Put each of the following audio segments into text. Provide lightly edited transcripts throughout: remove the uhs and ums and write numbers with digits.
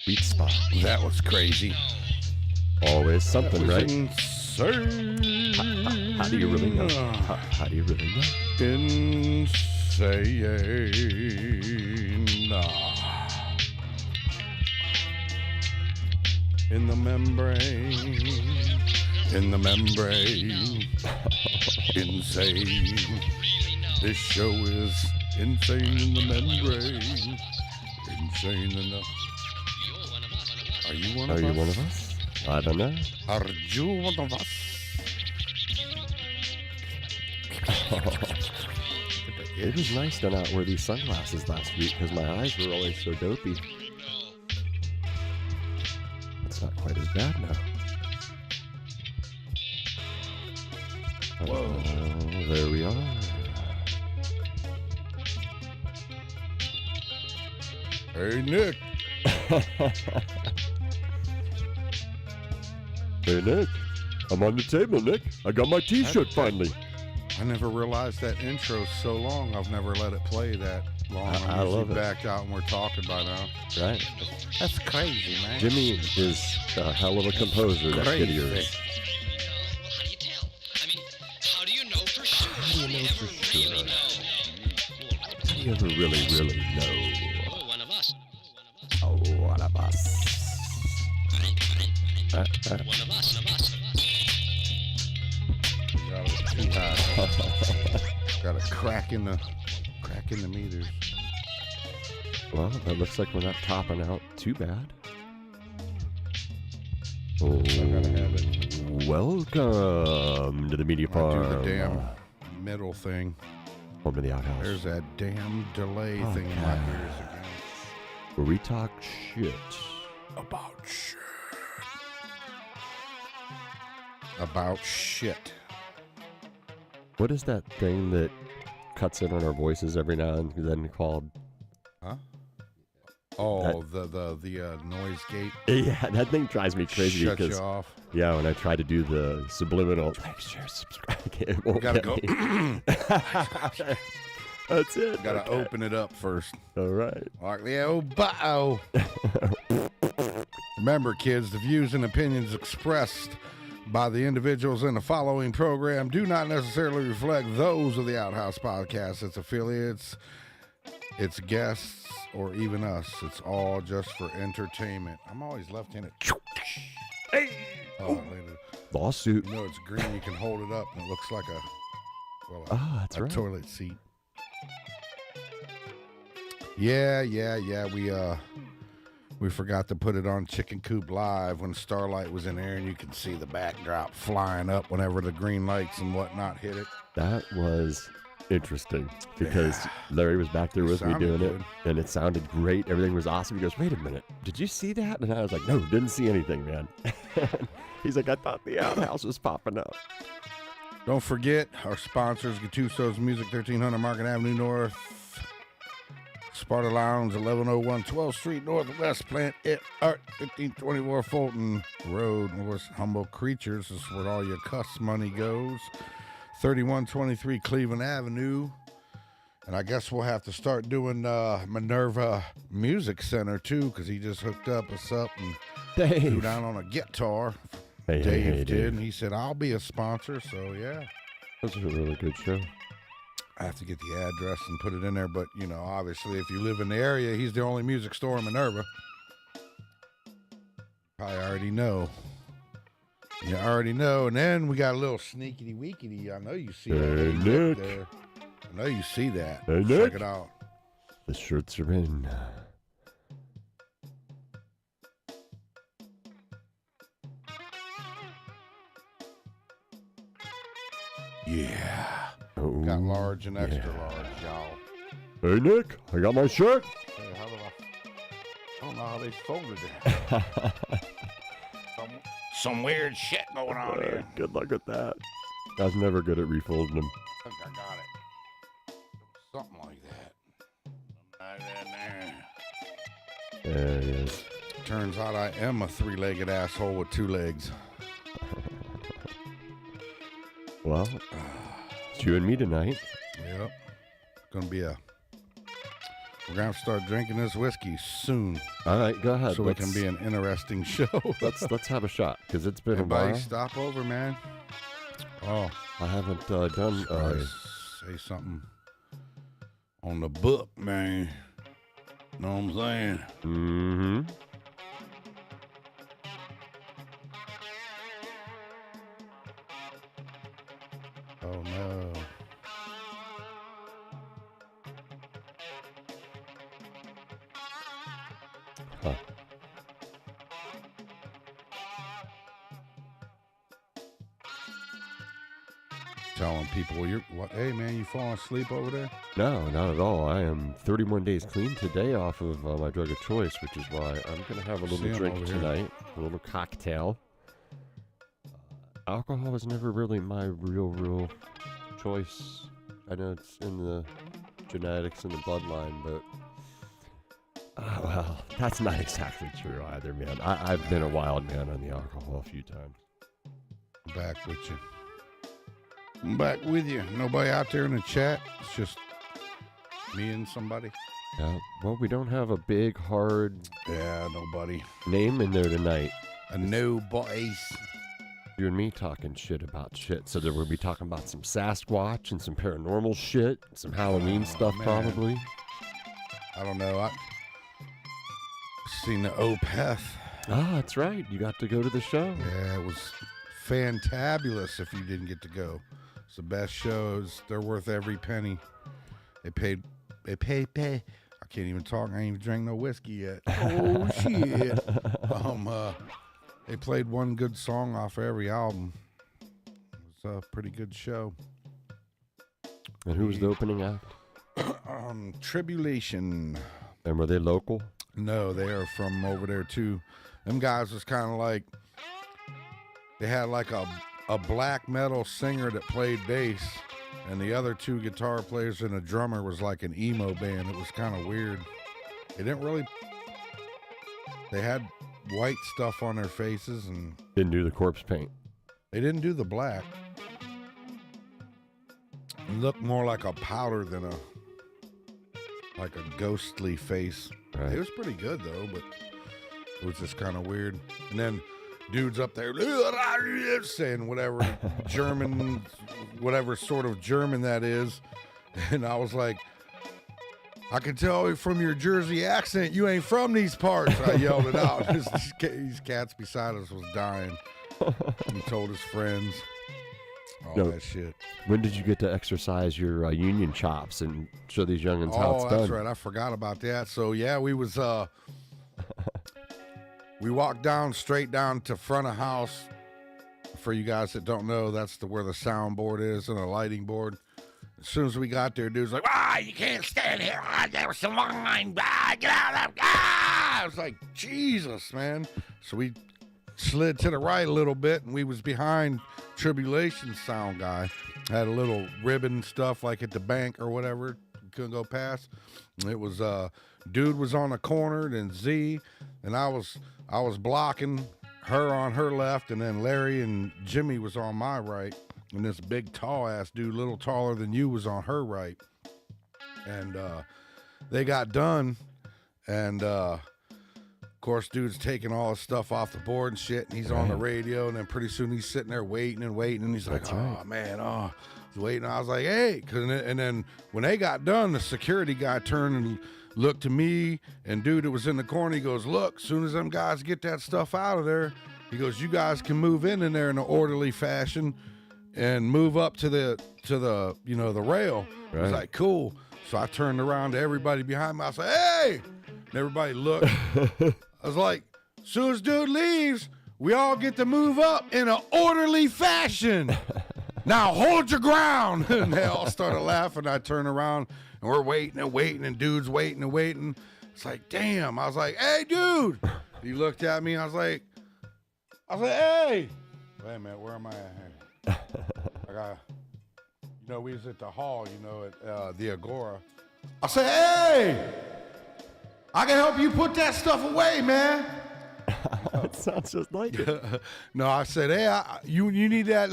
Beat spot. That was crazy. Always something, right? Insane. How do you really know? How do you really know? Insane. In the membrane. In the membrane. Insane. This show is insane in the membrane. Insane enough. Are you one of us? Are you one of us? I don't know. Are you one of us? It was nice to not wear these sunglasses last week because my eyes were always so dopey. It's not quite as bad now. Whoa. There we are. Hey, Nick. Hey, Nick. I'm on the table, Nick. I got my t-shirt finally. I never realized that intro's so long. I've never let it play that long. I love it. Back out and we're talking by now. Right. That's crazy, man. Jimmy is a hell of a composer, that kid of yours. How do you know for sure? How do you know for sure? How do you ever really know? Oh, one of us. Oh, one of us. One of us. That was too high. Got a crack in the meters. Well, it looks like we're not topping out too bad. Oh, I gotta have it. welcome to the media I farm. do the damn middle thing. Home of the Outhouse. There's that damn delay thing in my ears again. Where we talk shit. About shit. About shit. What is that thing that cuts in on our voices every now and then called? Huh? Oh, the noise gate. Yeah, that thing drives me crazy Shut because you off. yeah, when I try to do the subliminal like, share, subscribe, it won't Gotta get go. me. That's it. Gotta open it up first. All right. Like the old bow. Remember, kids, the views and opinions expressed by the individuals in the following program do not necessarily reflect those of the Outhouse Podcast, its affiliates, its guests, or even us. It's all just for entertainment. I'm always left-handed. Hey. Oh, later. Lawsuit. You know it's green. You can hold it up, and it looks like That's right. toilet seat. Yeah. We forgot to put it on Chicken Coop Live when Starlight was in there, and you can see the backdrop flying up whenever the green lights and whatnot hit it. That was interesting because Larry was back there with me doing it, and it sounded great. Everything was awesome. He goes, "Wait a minute, did you see that?" And I was like, "No, didn't see anything, man." He's like, "I thought the outhouse was popping up." Don't forget our sponsors: Gattuso's Music, 1300 Market Avenue North. Sparta Lounge, 1101 12th Street Northwest, Plant It Art, 1524 Fulton Road, North Humble Creatures. This is where all your cuss money goes. 3123 Cleveland Avenue. And I guess we'll have to start doing Minerva Music Center, too, because he just hooked us up and threw down on a guitar. Dave did, and he said, I'll be a sponsor, so yeah. That was a really good show. I have to get the address and put it in there, but, you know, obviously, if you live in the area, he's the only music store in Minerva. I already know. You already know. And then we got a little sneaky-weekity. I know you see that. Nick. There. I know you see that. Hey, Check Nick. it out. The shirts are in. Yeah. Oh, Got large and extra large, y'all. Hey, Nick, I got my shirt. Hey, how do I don't know how they folded it. Some weird shit going on here. Good luck with that. I was never good at refolding them. I think I got it. Something like that. Right in there. There he is. Turns out I am a three-legged asshole with two legs. Well, it's you and me tonight. Yep. Gonna be a We're going to have to start drinking this whiskey soon. All right, go ahead. So it can be an interesting show. let's have a shot, because it's been hey, a while. buddy, stop over, man. Oh. I haven't done... say something on the book, man. Know what I'm saying? Mm-hmm. Oh, no. Huh. Telling people, hey, man, you falling asleep over there? No, not at all. I am 31 days clean today off of my drug of choice, which is why I'm going to have a little drink tonight, a little cocktail. Alcohol was never really my real choice. I know it's in the genetics and the bloodline, but well, that's not exactly true either, man. I've been a wild man on the alcohol a few times. Back with you. I'm back with you. Nobody out there in the chat. It's just me and somebody. Yeah, well, we don't have a big, hard nobody name in there tonight. No boys. You and me talking shit about shit. So we'll be talking about some Sasquatch and some paranormal shit, some Halloween stuff, man. probably. I don't know. I seen the Opeth. Ah, that's right. You got to go to the show. Yeah, it was fantabulous if you didn't get to go. It's the best shows. They're worth every penny. They paid. I can't even talk. I ain't even drank no whiskey yet. Oh, shit. They played one good song off every album. It was a pretty good show. And who was the opening act? Tribulation. And were they local? No, they are from over there too. Them guys was kind of like, they had like a black metal singer that played bass, and the other two guitar players and a drummer was like an emo band. It was kind of weird. They had white stuff on their faces, and didn't do the corpse paint. They didn't do the black. It looked more like a powder than a ghostly face. Right. It was pretty good though, but it was just kind of weird. And then dudes up there saying whatever German, whatever sort of German that is. And I was like, I can tell from your Jersey accent you ain't from these parts. I yelled it out. These cats beside us was dying. He told his friends all that shit. When did you get to exercise your union chops and show these youngins how it's done? Oh, that's right. I forgot about that. So, yeah, we was... we walked straight down to front of house. For you guys that don't know, that's where the soundboard is and a lighting board. As soon as we got there, dude's like, you can't stand here. There was some line. Get out of there. I was like, Jesus, man. So we slid to the right a little bit, and we was behind Tribulation sound guy. Had a little ribbon stuff like at the bank or whatever. Couldn't go past. It was dude was on the corner, then Z, and I was blocking her on her left, and then Larry and Jimmy was on my right, and this big tall ass dude, little taller than you, was on her right. And they got done, and of course, dude's taking all his stuff off the board and shit, and he's on the radio, and then pretty soon he's sitting there waiting, and he's like, he's waiting. I was like, hey, and then when they got done, the security guy turned and looked to me, and dude that was in the corner, he goes, look, as soon as them guys get that stuff out of there, he goes, you guys can move in there in an orderly fashion and move up to the the rail. Right. I was like, cool. So I turned around to everybody behind me. I was like, hey! And everybody looked. I was like, as soon as dude leaves, we all get to move up in an orderly fashion. Now hold your ground. And they all started laughing. I turned around, and we're waiting, and dude's waiting. It's like, damn. I was like, hey, dude. He looked at me. I was like, hey. Wait a minute, where am I at here? We was at the hall, at the Agora. I said, hey, I can help you put that stuff away, man. It sounds just like it. No, I said, hey, you need that.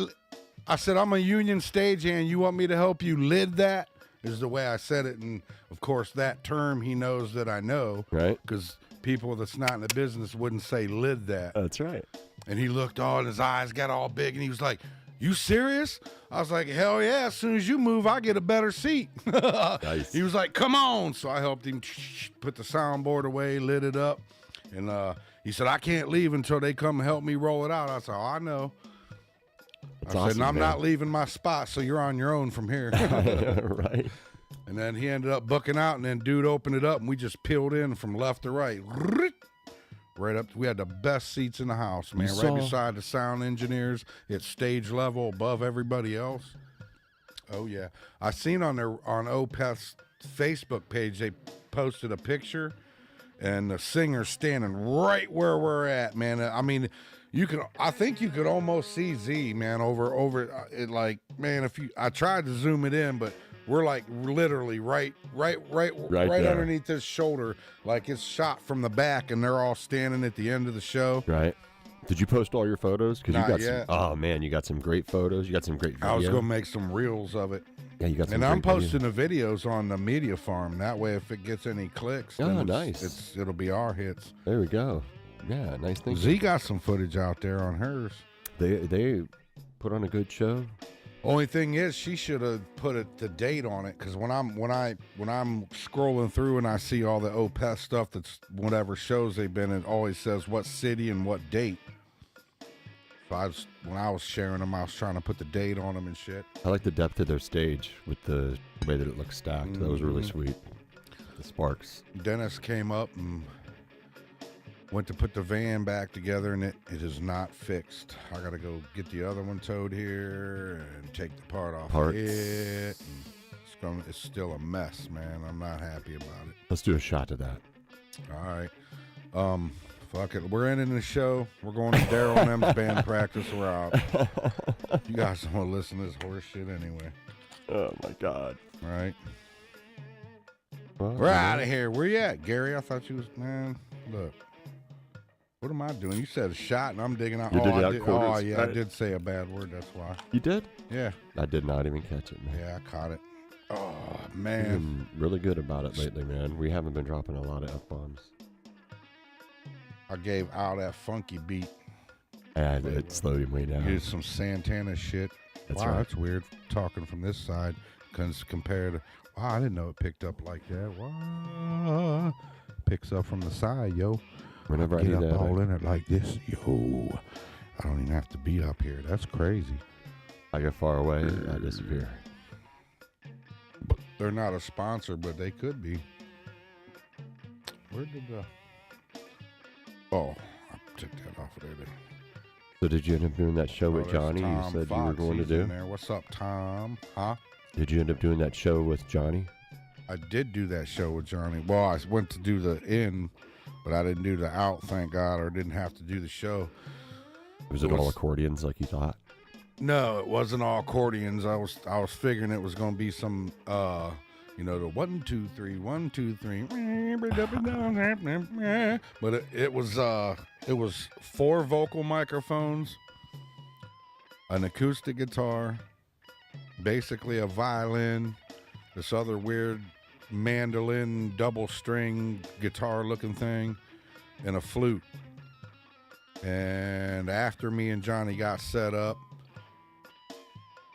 I said, I'm a union stagehand. You want me to help you lid that? is the way I said it. And, of course, that term he knows that I know. Right. Because people that's not in the business wouldn't say lid that. That's right. And he looked all, and his eyes got all big, and he was like, you serious? I was like, hell yeah, as soon as you move, I get a better seat. Nice. He was like, come on. So I helped him put the soundboard away, lit it up. And he said, I can't leave until they come help me roll it out. I said, oh, I know. That's I awesome, said, and I'm man. not leaving my spot, so you're on your own from here. Right. And then he ended up booking out, and then dude opened it up, and we just peeled in from left to right. Right up. We had the best seats in the house, man. Right beside the sound engineers. It's stage level above everybody else. Oh, yeah. I seen on Opeth's Facebook page, they posted a picture, and the singer's standing right where we're at, man. I mean, I think you could almost see Z, man, over it. Like, man, I tried to zoom it in, but we're like literally right underneath his shoulder, like it's shot from the back, and they're all standing at the end of the show. Right. Did you post all your photos? Because you got yet. oh man, you got some great photos. You got some great video. I was gonna make some reels of it. Yeah, you got some. And great I'm posting the videos on the media farm. That way, if it gets any clicks, then nice. It'll be our hits. There we go. Yeah, nice thing. Z got some footage out there on hers. They put on a good show. Only thing is, she should have put the date on it, because when I'm scrolling through and I see all the Opeth stuff, that's whatever shows they've been in, it always says what city and what date. So when I was sharing them, I was trying to put the date on them and shit. I like the depth of their stage with the way that it looks stacked. That was really sweet. The sparks. Dennis came up and went to put the van back together, and it is not fixed. I got to go get the other one towed here and take the part off Parts. it. And it's still a mess, man. I'm not happy about it. Let's do a shot of that. All right. Fuck it. We're ending the show. We're going to Daryl and M's band practice. We're out. You guys don't want to listen to this horse shit anyway. Oh my God. All right. Well, We're out of here. Where you at, Gary? I thought you was, man. Look. What am I doing? You said a shot, and I'm digging out. You did I out quarters. Oh, yeah, I did say a bad word. That's why. You did? Yeah. I did not even catch it, man. Yeah, I caught it. Oh, You've man. been really good about it lately, man. We haven't been dropping a lot of F-bombs. I gave Al that funky beat. Yeah, it slowed him way down. Here's some Santana shit. That's wow, right. that's weird. Talking from this side, compared to, wow, I didn't know it picked up like that. Wow. Picks up from the side, yo. Whenever I get do up that, all in it like this, yo. I don't even have to be up here. That's crazy. I get far away, I disappear. But they're not a sponsor, but they could be. Where did the... Oh, I took that off of there. So did you end up doing that show with that's Johnny? You Tom said Fox. you were going to He's do? in there. What's up, Tom? Huh? Did you end up doing that show with Johnny? I did do that show with Johnny. Well, I went to do the in, but I didn't do the out, thank God, or didn't have to do the show. Was it all accordions like you thought? No, it wasn't all accordions. I was figuring it was going to be some, the 1 2 3 1 2 3. But it was 4 vocal microphones, an acoustic guitar, basically a violin, this other weird mandolin double string guitar looking thing, and a flute. And after me and Johnny got set up,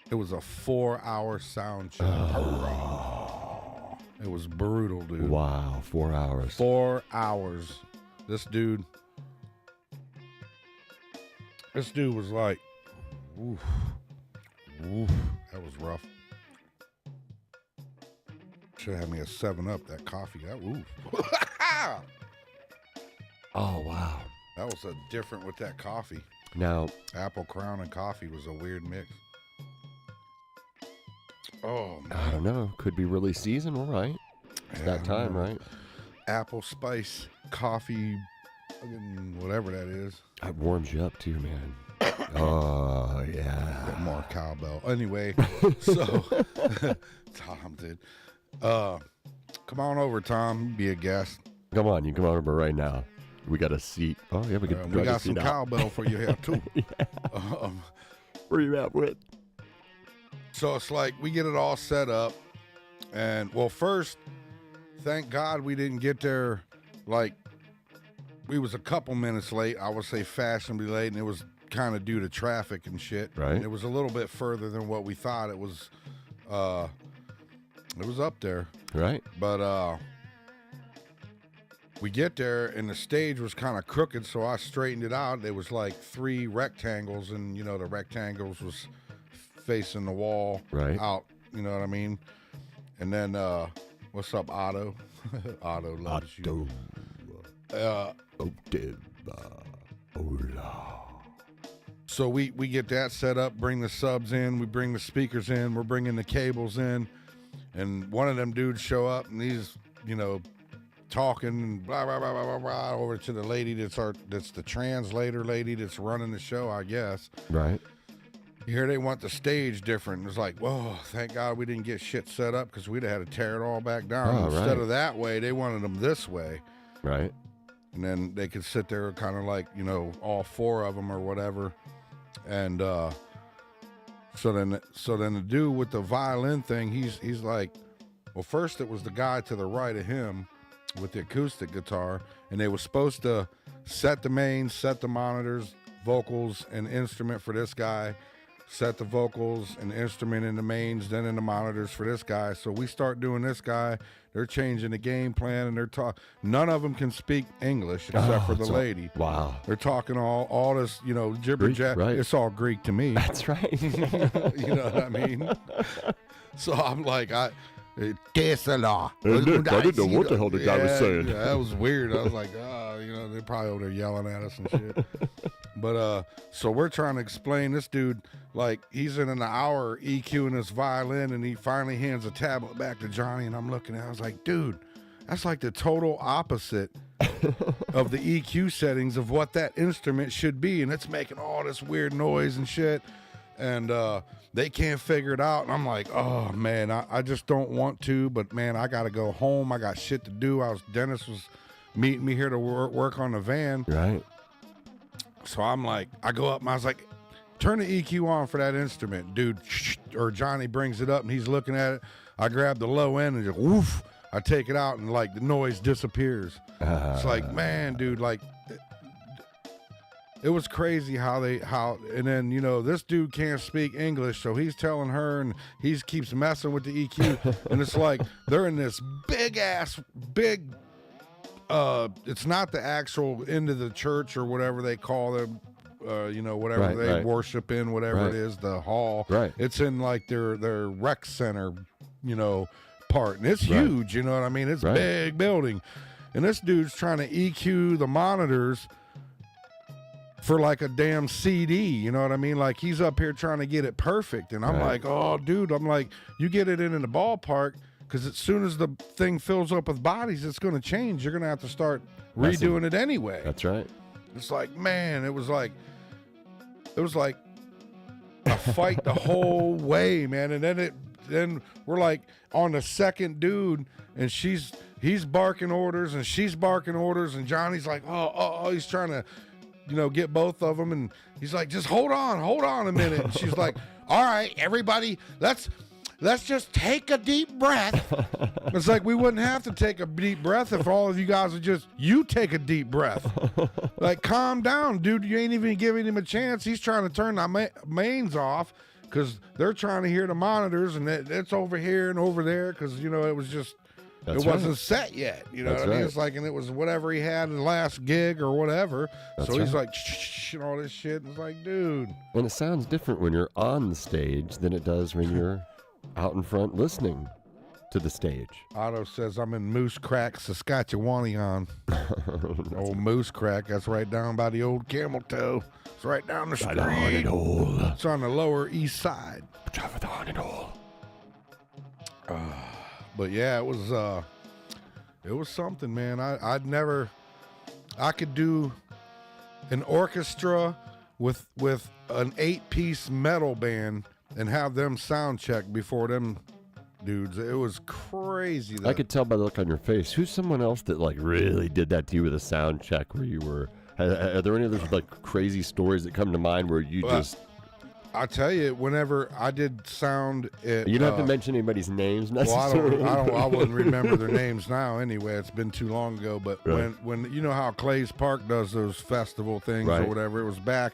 it was a 4-hour sound check. Oh. It was brutal, dude. Wow, 4 hours. 4 hours. This dude was like, oof, that was rough. Should have had me a 7-Up, that coffee. That oof. Oh, wow. That was different with that coffee. Now, Apple Crown and coffee was a weird mix. Oh, man. I don't know. Could be really seasonal, right? It's that time, right? Apple spice coffee, whatever that is. It warms you up too, man. Oh, yeah. Bit more cowbell. Anyway, so Tom did. Come on over, Tom. Be a guest. Come on, you come over right now. We got a seat. Oh, yeah, we We got some cowbell for you here, too. Yeah. Where you at, Whit? So it's like we get it all set up, And well, first, thank God we didn't get there. Like, we was a couple minutes late. I would say fashionably late, and it was kind of due to traffic and shit. Right. And it was a little bit further than what we thought. It was up there. Right. But we get there, and the stage was kind of crooked, so I straightened it out. There was like 3 rectangles, and, the rectangles was facing the wall out. You know what I mean? And then, what's up, Otto? Otto loves you. So we get that set up, bring the subs in, we bring the speakers in, we're bringing the cables in, and one of them dudes show up, and he's, talking and blah, blah, blah, blah, blah, blah, over to the lady that's the translator lady that's running the show, I guess. Right. Here they want the stage different. It's like, whoa, thank God we didn't get shit set up because we'd have had to tear it all back down. Instead of that way, they wanted them this way. Right. And then they could sit there kind of like, all 4 of them or whatever. And so then the dude with the violin thing, he's like, well, first it was the guy to the right of him with the acoustic guitar, and they were supposed to set the mains, set the monitors, vocals, and instrument for this guy, set the vocals and instrument in the mains, then in the monitors for this guy. So we start doing this guy. They're changing the game plan, and they're talking. None of them can speak English except for the lady. Wow. They're talking all this, gibber jabber. Right. It's all Greek to me. That's right. You know what I mean? So I'm like, Tesla. I didn't know what the hell the guy was saying. Yeah, that was weird. I was like, they're probably over there yelling at us and shit. But so we're trying to explain this dude, like, he's in an hour EQing his violin, and he finally hands a tablet back to Johnny, and I'm looking at it, I was like, dude, that's like the total opposite of the EQ settings of what that instrument should be, and it's making all this weird noise and shit. And they can't figure it out. And I'm like, oh, man, I just don't want to. But, man, I got to go home. I got shit to do. Dennis was meeting me here to work on the van. Right. So I'm like, I go up and I was like, turn the EQ on for that instrument. Dude, or Johnny brings it up and he's looking at it. I grab the low end and just, woof. I take it out and, like, the noise disappears. It's like, man, dude, like, it was crazy and then, this dude can't speak English, so he's telling her, and he keeps messing with the EQ, and it's like they're in this big, it's not the actual end of the church or whatever they call them, whatever they worship in, whatever it is, the hall. Right. It's in like their rec center, part, and it's huge, you know what I mean? It's big building, and this dude's trying to EQ the monitors for like a damn CD, you know what I mean? Like, he's up here trying to get it perfect, and I'm like, oh, dude, I'm like, you get it in the ballpark, because as soon as the thing fills up with bodies, it's going to change. You're going to have to start redoing it anyway. That's right. It's like, man, it was like a fight the whole way, man. And then we're like on the second dude, and he's barking orders, and she's barking orders, and Johnny's like, oh, he's trying to, get both of them, and he's like, just hold on a minute. And she's like, all right, everybody, let's just take a deep breath. It's like, we wouldn't have to take a deep breath if all of you guys would you take a deep breath. Like, calm down, dude. You ain't even giving him a chance. He's trying to turn the mains off because they're trying to hear the monitors, and it's over here and over there because, it was just, wasn't set yet. You know what I mean? It's like, and it was whatever he had in the last gig or whatever. So he's like, shh, and all this shit. And it's like, dude. And it sounds different when you're on the stage than it does when you're out in front listening to the stage. Otto says, I'm in Moose Crack, Saskatchewan. Old Moose Crack. That's right down by the old Camel Toe. It's right down the street. It's on the Lower East Side. Drive the haunted hole. But yeah, it was something, man. I could do an orchestra with an 8-piece metal band and have them sound check before them dudes. It was crazy. I could tell by the look on your face. Who's someone else that like really did that to you with a sound check where you were? Are there any other like crazy stories that come to mind where you just? I tell you, whenever I did sound at, You don't have to mention anybody's names well, necessarily. I wouldn't remember their names now anyway. It's been too long ago. But Right. when you know how Clay's Park does those festival things or Right. whatever, it was back.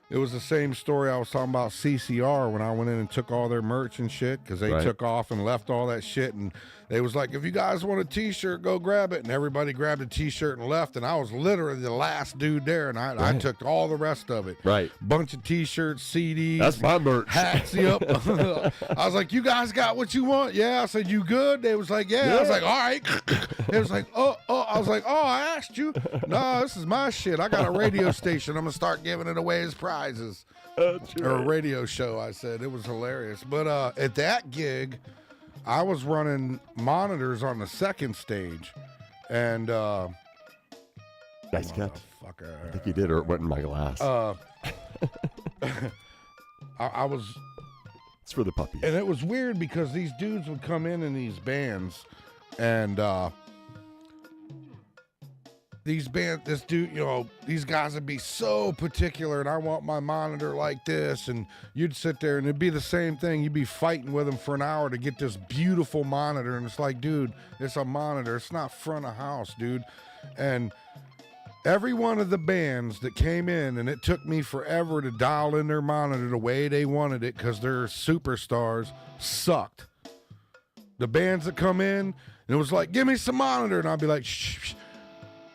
It was the same story I was talking about CCR when I went in and took all their merch and shit because they Right. took off and left all that shit. And they was like, if you guys want a T-shirt, go grab it. And everybody grabbed a T-shirt and left. And I was literally the last dude there. And I Right. took all the rest of it. Right. Bunch of T-shirts, CDs. That's my merch. Hats, yep. I was like, you guys got what you want? Yeah. I said, you good? They was like, yeah. I was like, all right. It was like, oh. I was like, oh, I asked you. No, this is my shit. I got a radio station. I'm going to start giving it away as prizes. That's Or a right. radio show, I said. It was hilarious. But at that gig, I was running monitors on the second stage. And Nice cut. motherfucker. I think you did, or it went in my glass. I was... It's for the puppies. And it was weird because these dudes would come in these bands, and these guys would be so particular, and I want my monitor like this, and you'd sit there, and it'd be the same thing. You'd be fighting with them for an hour to get this beautiful monitor, and it's like, dude, it's a monitor. It's not front of house, dude. And every one of the bands that came in, and it took me forever to dial in their monitor the way they wanted it because they're superstars, sucked. The bands that come in, and it was like, give me some monitor. And I'd be like, shh,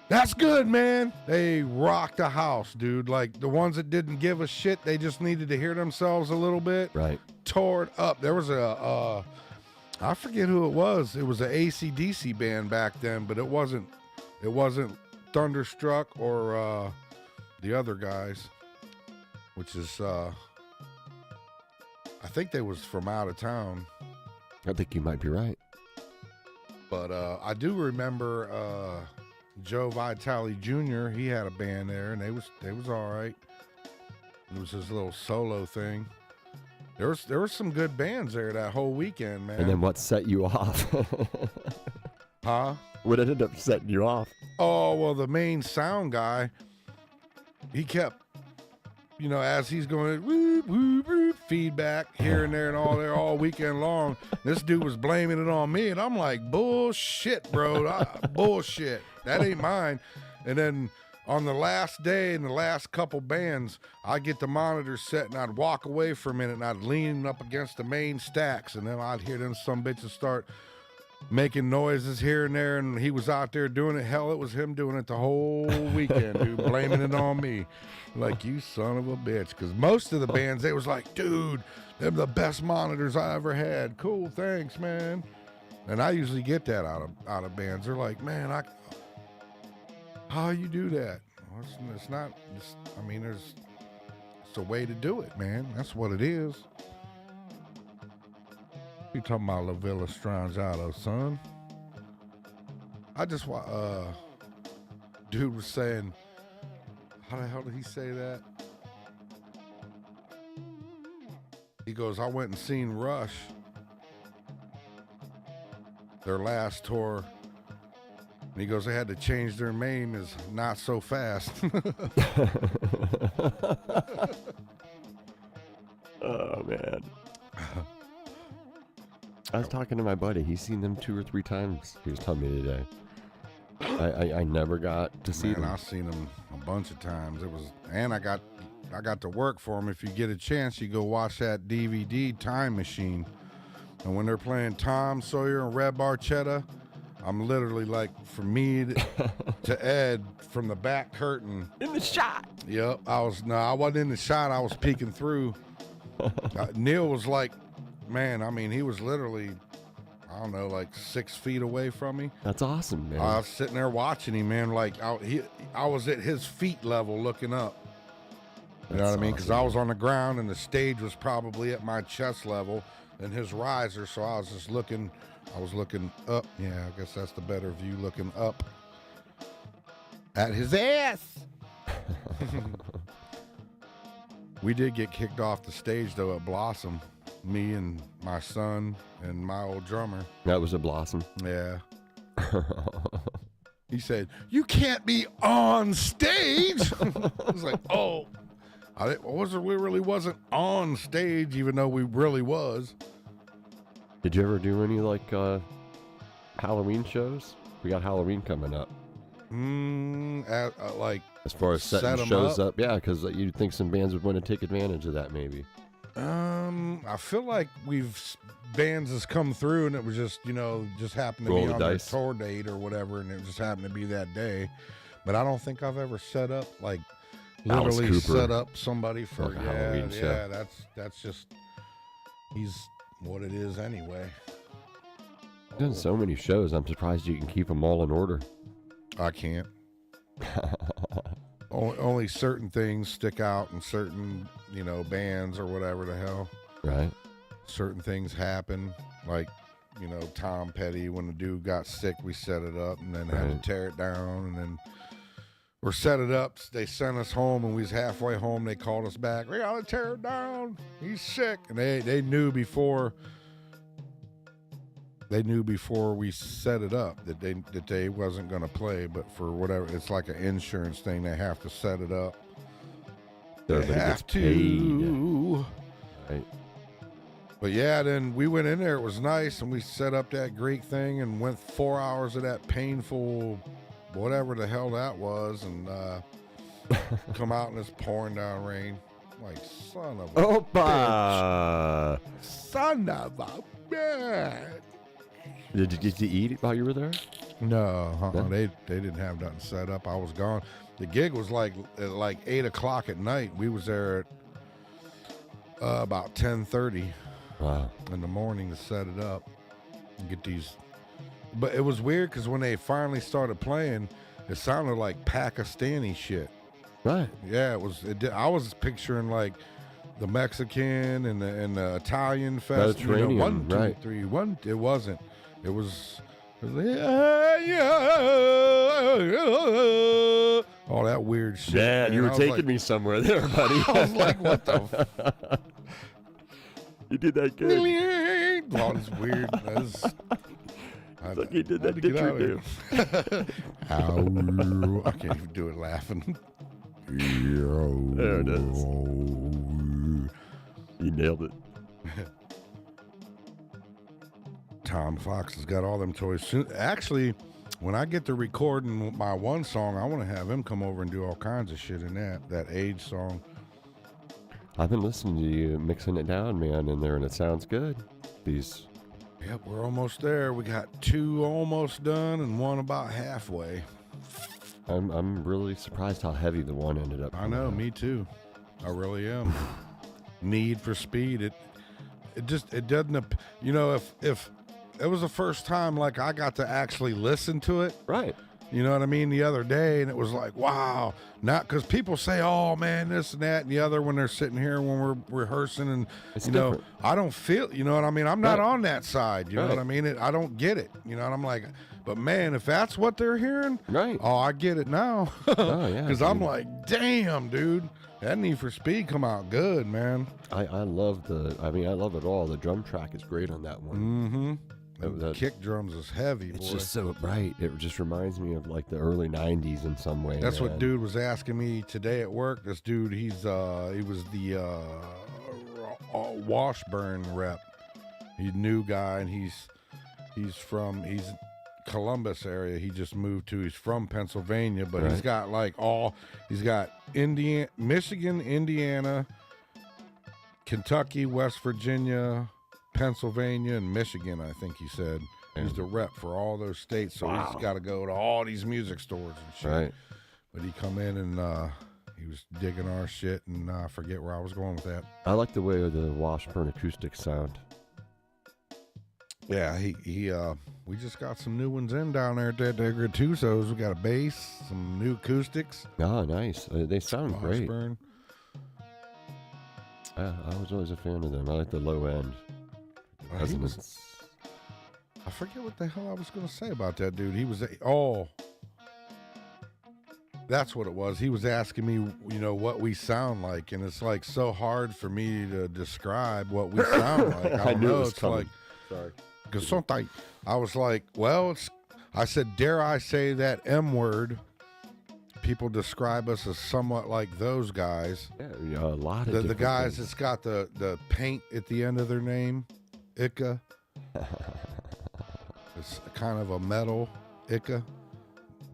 that's good, man. They rocked the house, dude. Like the ones that didn't give a shit, they just needed to hear themselves a little bit. Right. Tore it up. There was I forget who it was. It was an AC/DC band back then, but it wasn't Thunderstruck or the other guys, which is I think they was from out of town. I think you might be right. But I do remember Joe Vitale Jr. He had a band there, and they was all right. It was his little solo thing. There was some good bands there that whole weekend, man. And then what set you off? Huh? What ended up setting you off? Oh, well, the main sound guy, he kept, as he's going, whoop, whoop, whoop, feedback here and there and all there all weekend long. This dude was blaming it on me, and I'm like, bullshit, bro. Bullshit. That ain't mine. And then on the last day and the last couple bands, I'd get the monitor set, and I'd walk away for a minute, and I'd lean up against the main stacks, and then I'd hear them some bitches start making noises here and there, and he was out there doing it. Hell, it was him doing it the whole weekend, dude, blaming it on me. Like, you son of a bitch. Because most of the bands, they was like, dude, they're the best monitors I ever had. Cool, thanks, man. And I usually get that out of bands. They're like, man, how you do that? Well, it's not, there's a way to do it, man. That's what it is. You talking about La Villa Strangiato, son? I just dude was saying, how the hell did he say that? He goes, I went and seen Rush, their last tour. And he goes, they had to change their name as Not So Fast. Oh, man. I was talking to my buddy. He's seen them 2 or 3 times. He was telling me today. I never got to see them. I've seen them a bunch of times. I got to work for them. If you get a chance, you go watch that DVD Time Machine. And when they're playing Tom Sawyer and Red Barchetta, I'm literally like, from me to Ed, from the back curtain. In the shot. Yep. I wasn't in the shot. I was peeking through. Neil was like, man, he was literally, I don't know, like 6 feet away from me. That's awesome, man. I was sitting there watching him, man. Like, I was at his feet level looking up. You know what I mean? Because I was on the ground, and the stage was probably at my chest level and his riser, so I was just looking. I was looking up. Yeah, I guess that's the better view, looking up at his ass. We did get kicked off the stage, though, at Blossom. Me and my son and my old drummer. That was a Blossom. Yeah. He said, you can't be on stage. I was like, oh. We really wasn't on stage, even though we really was. Did you ever do any like Halloween shows? We got Halloween coming up. Like as far as setting shows up, yeah, because you'd think some bands would want to take advantage of that, maybe. I feel like bands has come through, and it was just just happened to be on their tour date or whatever, and it just happened to be that day. But I don't think I've ever set up literally set up somebody for like a Halloween show. Yeah, that's just he's what it is anyway. Done so many shows, I'm surprised you can keep them all in order. I can't. Only certain things stick out in certain, bands or whatever the hell. Right. Certain things happen, like, Tom Petty, when the dude got sick, we set it up and then had to tear it down, and then we set it up. They sent us home, and we was halfway home. They called us back. We gotta tear it down. He's sick, and they knew before. They knew before we set it up that they wasn't going to play, but for whatever, it's like an insurance thing. They have to set it up. They have to. Right. But yeah, then we went in there. It was nice, and we set up that great thing and went 4 hours of that painful, whatever the hell that was, and come out and it's pouring down rain. Like, son of a bitch. Son of a bitch. Did you get to eat while you were there? No, they didn't have nothing set up. I was gone. The gig was like at 8 o'clock at night. We was there at about 10:30 in the morning to set it up and get these. But it was weird because when they finally started playing, it sounded like Pakistani shit. Right. Yeah, it was. I was picturing like the Mexican and the Italian fest. Mediterranean, 1, 2, right. 3, 1. It wasn't. It was all that weird shit. Yeah, man. you were taking me somewhere there, buddy. I was like, what the You did that good. All this weird. It's like you did that Ditcher do. I can't even do it laughing. There it is. You nailed it. Tom Fox has got all them toys. Actually, when I get to recording my one song, I want to have him come over and do all kinds of shit in that age song. I've been listening to you mixing it down, man, in there, and it sounds good. Yep, we're almost there. We got 2 almost done and 1 about halfway. I'm really surprised how heavy the one ended up. I know, me too. I really am. Need for Speed. It doesn't. If it was the first time like I got to actually listen to it. Right. You know what I mean? The other day, and it was like, wow. Not because people say, oh man, this and that and the other when they're sitting here when we're rehearsing, and it's different. I don't feel. You know what I mean? I'm not on that side. You know Right. what I mean? I don't get it. You know, and I'm like, but man, if that's what they're hearing, right? Oh, I get it now. Oh yeah. Because I'm like, damn, dude. That Need for Speed come out good, man. I love I love it all. The drum track is great on that one. Mm-hmm. The kick drums is heavy, it's boy. just so right. It just reminds me of like the early '90s in some way. That's what dude was asking me today at work. This dude, he was the Washburn rep. He's a new guy, and he's Columbus area. He just moved to. He's from Pennsylvania, but right. he's got Michigan, Indiana, Kentucky, West Virginia, Pennsylvania, and Michigan, I think he said. He's the rep for all those states, so he's got to go to all these music stores and shit. Right. But he come in and he was digging our shit, and I forget where I was going with that. I like the way the Washburn acoustics sound. Yeah, we just got some new ones in down there at that Gratusos. We got a bass, some new acoustics. Oh, nice. They sound Washburn. great. I was always a fan of them. I like the low end. I forget what the hell I was going to say about that dude. That's what it was. He was asking me, what we sound like, and it's like so hard for me to describe what we sound like. I knew know, it was it's coming. like, Sorry. I was like, well, I said, dare I say that M word people describe us as somewhat like those guys. Yeah, a lot of The guys things. that's got the paint at the end of their name, Ica. It's kind of a metal Ica.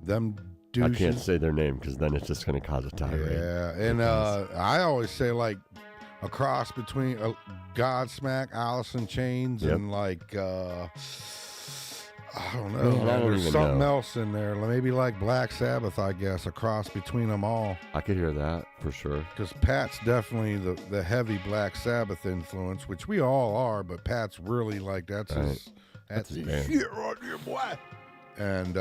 Them douches. I can't say their name because then it's just going to cause a tirade. Yeah, and I always say like a cross between Godsmack, Alice in Chains, and like I don't know. Man, I don't There's even something know. else in there. Maybe like Black Sabbath, I guess. A cross between them all. I could hear that for sure. Because Pat's definitely the heavy Black Sabbath influence, which we all are, but Pat's really like that's his his band. shit right here, boy. And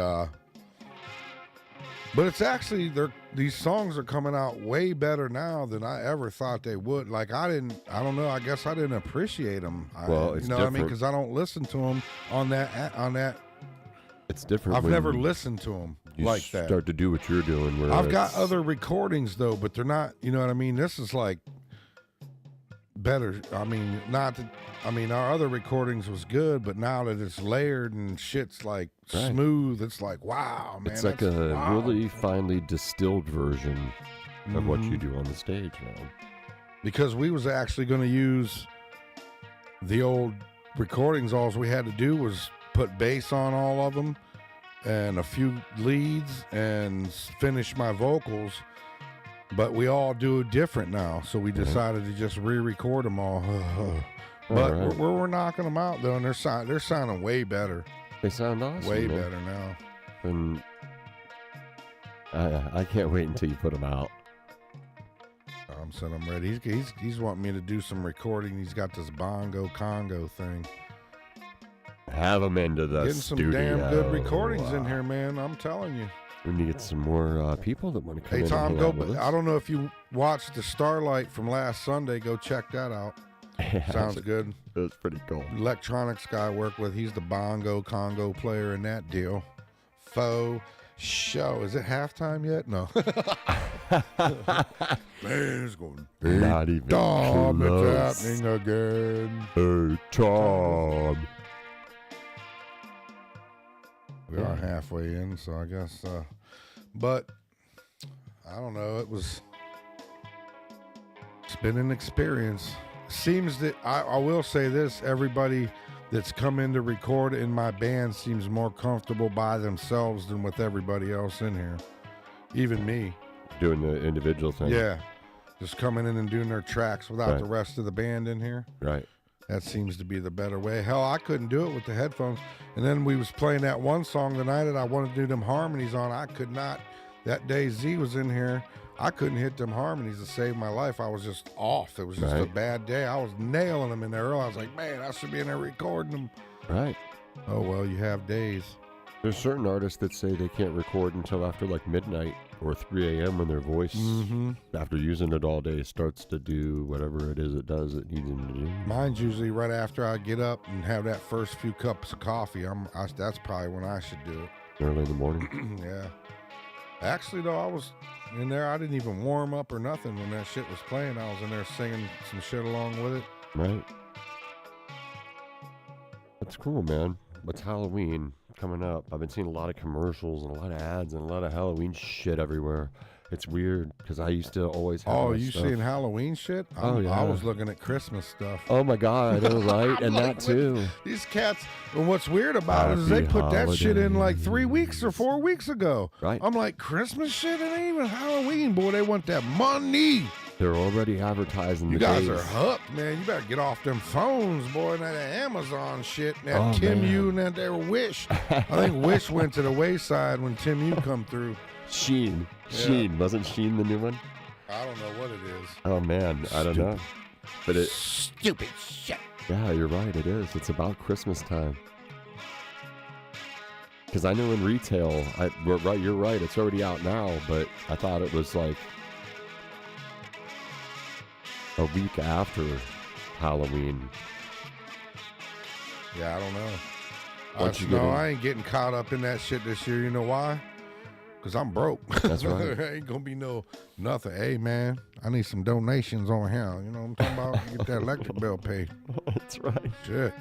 but it's actually these songs are coming out way better now than I ever thought they would. Like I don't know. I guess I didn't appreciate them. Well, it's you know what I mean? different. Because I don't listen to them on that. It's different. I've when never listened to them you like that. Start to do what you're doing. Where I've got it's- other recordings though, but they're not. You know what I mean? This is like better. I mean, our other recordings was good, but now that it's layered and shit's like Right. smooth, it's like wow, man. It's like that's- a wow. really finely distilled version of what you Mhm. do on the stage, man. Because we was actually going to use the old recordings. All we had to do was put bass on all of them and a few leads and finish my vocals. But we all do it different now, so we decided to just re-record them all. But All right. we're knocking them out though, and they're sounding way better, They sound awesome. way man. better now. And I can't wait until you put them out. I'm saying I'm ready. He's wanting me to do some recording. He's got this bongo Congo thing. Have them into the Getting some studio. damn good recordings in here, man. I'm telling you. We need to get some more people that want to come Hey in Tom, and go. hang out with I don't know if you watched the Starlight from last Sunday. Go check that out. us. Sounds good. It was pretty cool. Electronics guy I work with. He's the bongo Congo player in that deal. Faux show. Is it halftime yet? No. Man, it's going. Not even Tom, close. it's happening again. Hey, Tom. We are halfway in, so I guess. But I don't know. It's been an experience. Seems that I will say this: everybody that's come in to record in my band seems more comfortable by themselves than with everybody else in here. Even me. Doing the individual thing. Yeah. Just coming in and doing their tracks without Right. the rest of the band in here. Right. That seems to be the better way. Hell, I couldn't do it with the headphones. And then we was playing that one song the night that I wanted to do them harmonies on. I could not. That day Z was in here. I couldn't hit them harmonies to save my life. I was just off. It was just a Right. bad day. I was nailing them in there early. I was like, man, I should be in there recording them. Right. Oh, well, you have days. There's certain artists that say they can't record until after like midnight or 3 a.m. when their voice, Mm-hmm. after using it all day, starts to do whatever it is it does it needs them to do. Mine's usually right after I get up and have that first few cups of coffee. That's probably when I should do Early in the morning. it. Yeah. Actually, though, I was in there. I didn't even warm up or nothing when that shit was playing. I was in there singing some shit along with it. Right. That's cool, man. It's Halloween coming up. I've been seeing a lot of commercials and a lot of ads and a lot of Halloween shit everywhere. It's weird because I used to always have Oh, my you stuff. seeing Halloween shit? Oh, yeah. I was looking at Christmas stuff. Oh my God, I know, right? I'm And like, that too. These cats, and what's weird about it is they Happy put that shit in like 3 weeks or holidays. 4 weeks ago. Right. I'm like, Christmas shit? It ain't even Halloween, boy. They want that money. They're already advertising You the guys days. are hooked, man. You better get off them phones, boy, and that Amazon shit, and that Oh, Tim man. U and that there Wish. I think Wish went to the wayside when Tim U come through. Sheen. Yeah. Sheen. Wasn't Sheen the new one? I don't know what it is. Oh man, I don't know. But it, Stupid shit. yeah, you're right. It is. It's about Christmas time. Because I know in retail, we're right. You're right. It's already out now, but I thought it was like a week after Halloween. Yeah, I don't know. Once you get in- I ain't getting caught up in that shit this year. You know why? Because I'm broke. That's right. There ain't going to be nothing. Hey, man, I need some donations on here. You know what I'm talking about? Get that electric bill paid. That's right. Shit.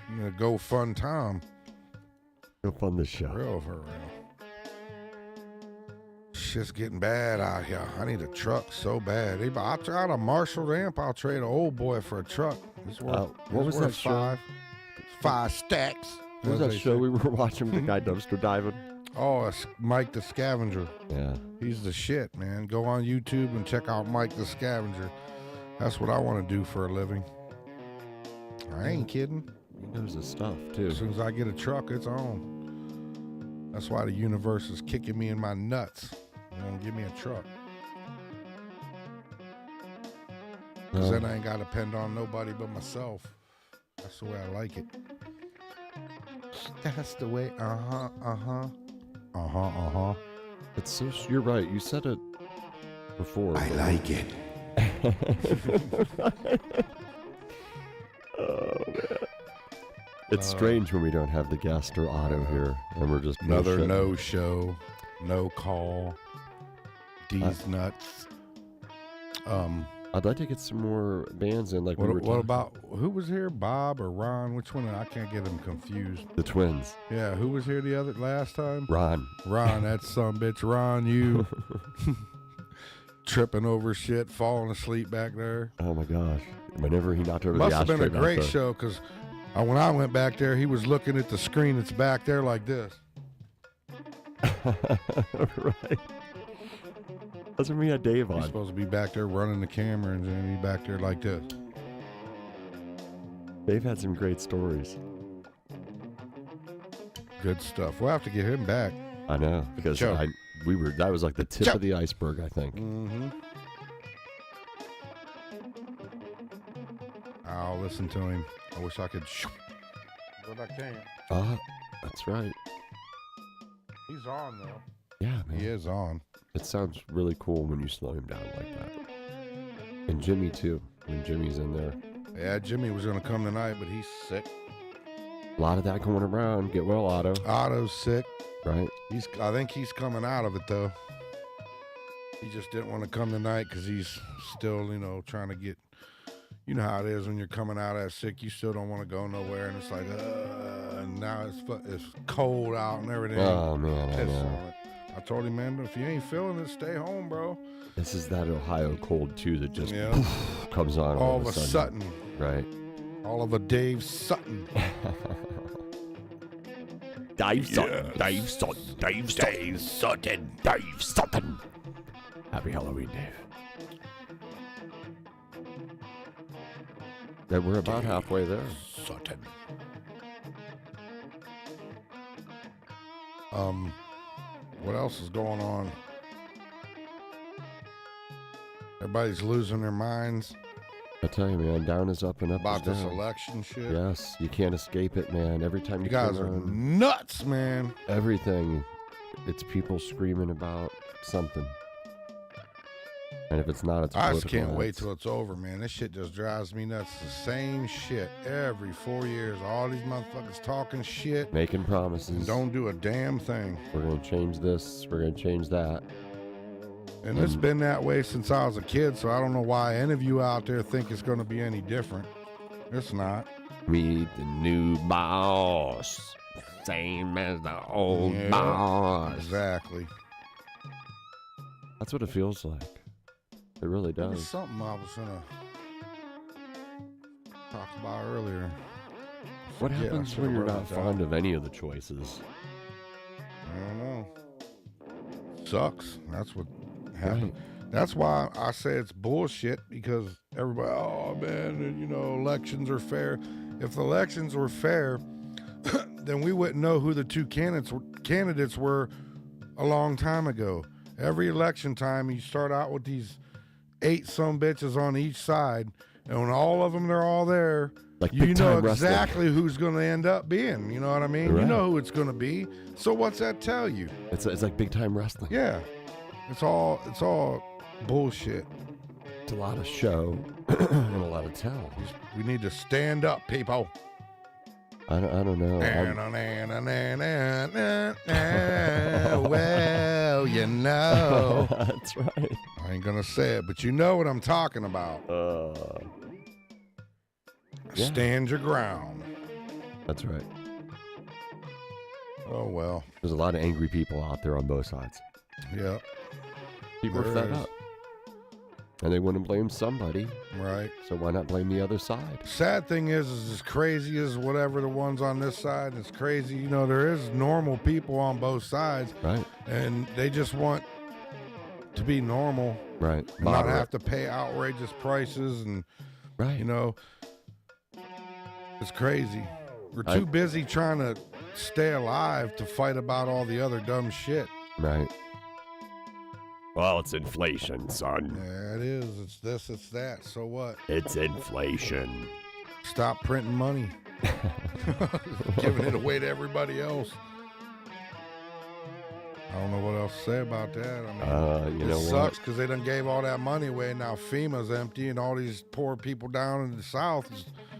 I'm going to go fund Tom. Go fund the show. For real. shit's getting bad out here. I need a truck so bad. I tried a Marshall amp. I'll trade an old boy for a truck. It's worth, what was that show? Five stacks. What was that show we were watching with the guy dumpster diving? Oh, it's Mike the Scavenger. Yeah. He's the shit, man. Go on YouTube and check out Mike the Scavenger. That's what I want to do for a living. I ain't kidding. He knows his stuff, too. As soon as I get a truck, it's on. That's why the universe is kicking me in my nuts. They won't give me a truck. Because then I ain't got to depend on nobody but myself. That's the way I like it. That's the way, It's so, you're right. You said it before. I like it. Oh, man. It's strange when we don't have the guest or Otto here, and we're just another bullshitting. no show, no call. These nuts. I'd like to get some more bands in, like we were What talking. about who was here? Bob or Ron? Which one? I can't get them confused. The twins? Yeah, who was here the last time? Ron. Ron, that son bitch. Ron, you tripping over shit, falling asleep back there. Oh my gosh! Whenever he knocked over Must the have ashtray been a great back show because when I went back there, he was looking at the screen that's back there like this. Right. That's when we had Dave He's on. supposed to be back there running the camera, and then he back there like this. Dave had some great stories. Good stuff. We'll have to get him back. I know, because Joe. that was like the tip of the iceberg, I think. Mm-hmm. I'll listen to him. I wish I could, but I can't. That's right. He's on though. Yeah, man. He is on. It sounds really cool when you slow him down like that. And Jimmy too, when Jimmy's in there. Yeah, Jimmy was gonna come tonight, but he's sick. A lot of that going around. Get well, Otto. Otto's sick. Right? I think he's coming out of it though. He just didn't want to come tonight because he's still, trying to get. You know how it is when you're coming out that sick. You still don't want to go nowhere, and it's like, and now it's cold out and everything. Oh man, I Piss know. on it. I told him, man, if you ain't feeling it, stay home, bro. This is that Ohio cold too that just Yeah. poof, comes on All of a sudden. Right. All of a Dave Sutton. Dave Sutton, Yes. Dave Sutton, Dave Sutton, Dave Sutton, Dave Sutton. Happy Halloween, Dave. Yeah, we're about halfway there. Sutton. What else is going on? Everybody's losing their minds I tell you, man, down is up and up about is this down. election shit. Yes, you can't escape it, man. Every time You guys turn are on, nuts, man. everything, it's people screaming about something. And if it's not, it's I just political can't wait ads. till it's over, man. This shit just drives me nuts. The same shit every 4 years. All these motherfuckers talking shit Making promises. and don't do a damn thing. We're going to change this. We're going to change that. And it's been that way since I was a kid, so I don't know why any of you out there think it's going to be any different. It's not. Meet the new boss. Same as the old Yeah, boss. Exactly. That's what it feels like. It really There was does. something I was going to talk about earlier. What Forget, I happens should've when you're wrote not it down. fond of any of the choices? I don't know. Sucks. That's what happened. Right. That's why I say it's bullshit, because everybody, oh man, elections are fair. If the elections were fair, then we wouldn't know who the two candidates were a long time ago. Every election time, you start out with these 8 some bitches on each side, and when all of them, they're all there, Like you big know time wrestling. exactly who's going to end up being. You know what I mean? Right. You know who it's going to be. So what's that tell you? It's like big time wrestling. Yeah, it's all bullshit. It's a lot of show and a lot of tell. We need to stand up, people. I don't know. Well, you know. That's right. I ain't gonna say it, but you know what I'm talking about. Yeah. Stand your ground. That's right. Oh well. There's a lot of angry people out there on both sides. Yep. People are fed up. And they want to blame somebody. Right. So why not blame the other side? Sad thing is as crazy as whatever the ones on this side, it's crazy. You know, there is normal people on both sides. Right. And they just want to be normal. Right. And not have to pay outrageous prices. And, right. you know, it's crazy. We're too busy trying to stay alive to fight about all the other dumb shit. Right. Well, it's inflation, son. Yeah, it is. It's this, it's that. So what? It's inflation. Stop printing money. Giving it away to everybody else. I don't know what else to say about that. I mean, it sucks because they done gave all that money away. Now FEMA's empty and all these poor people down in the South.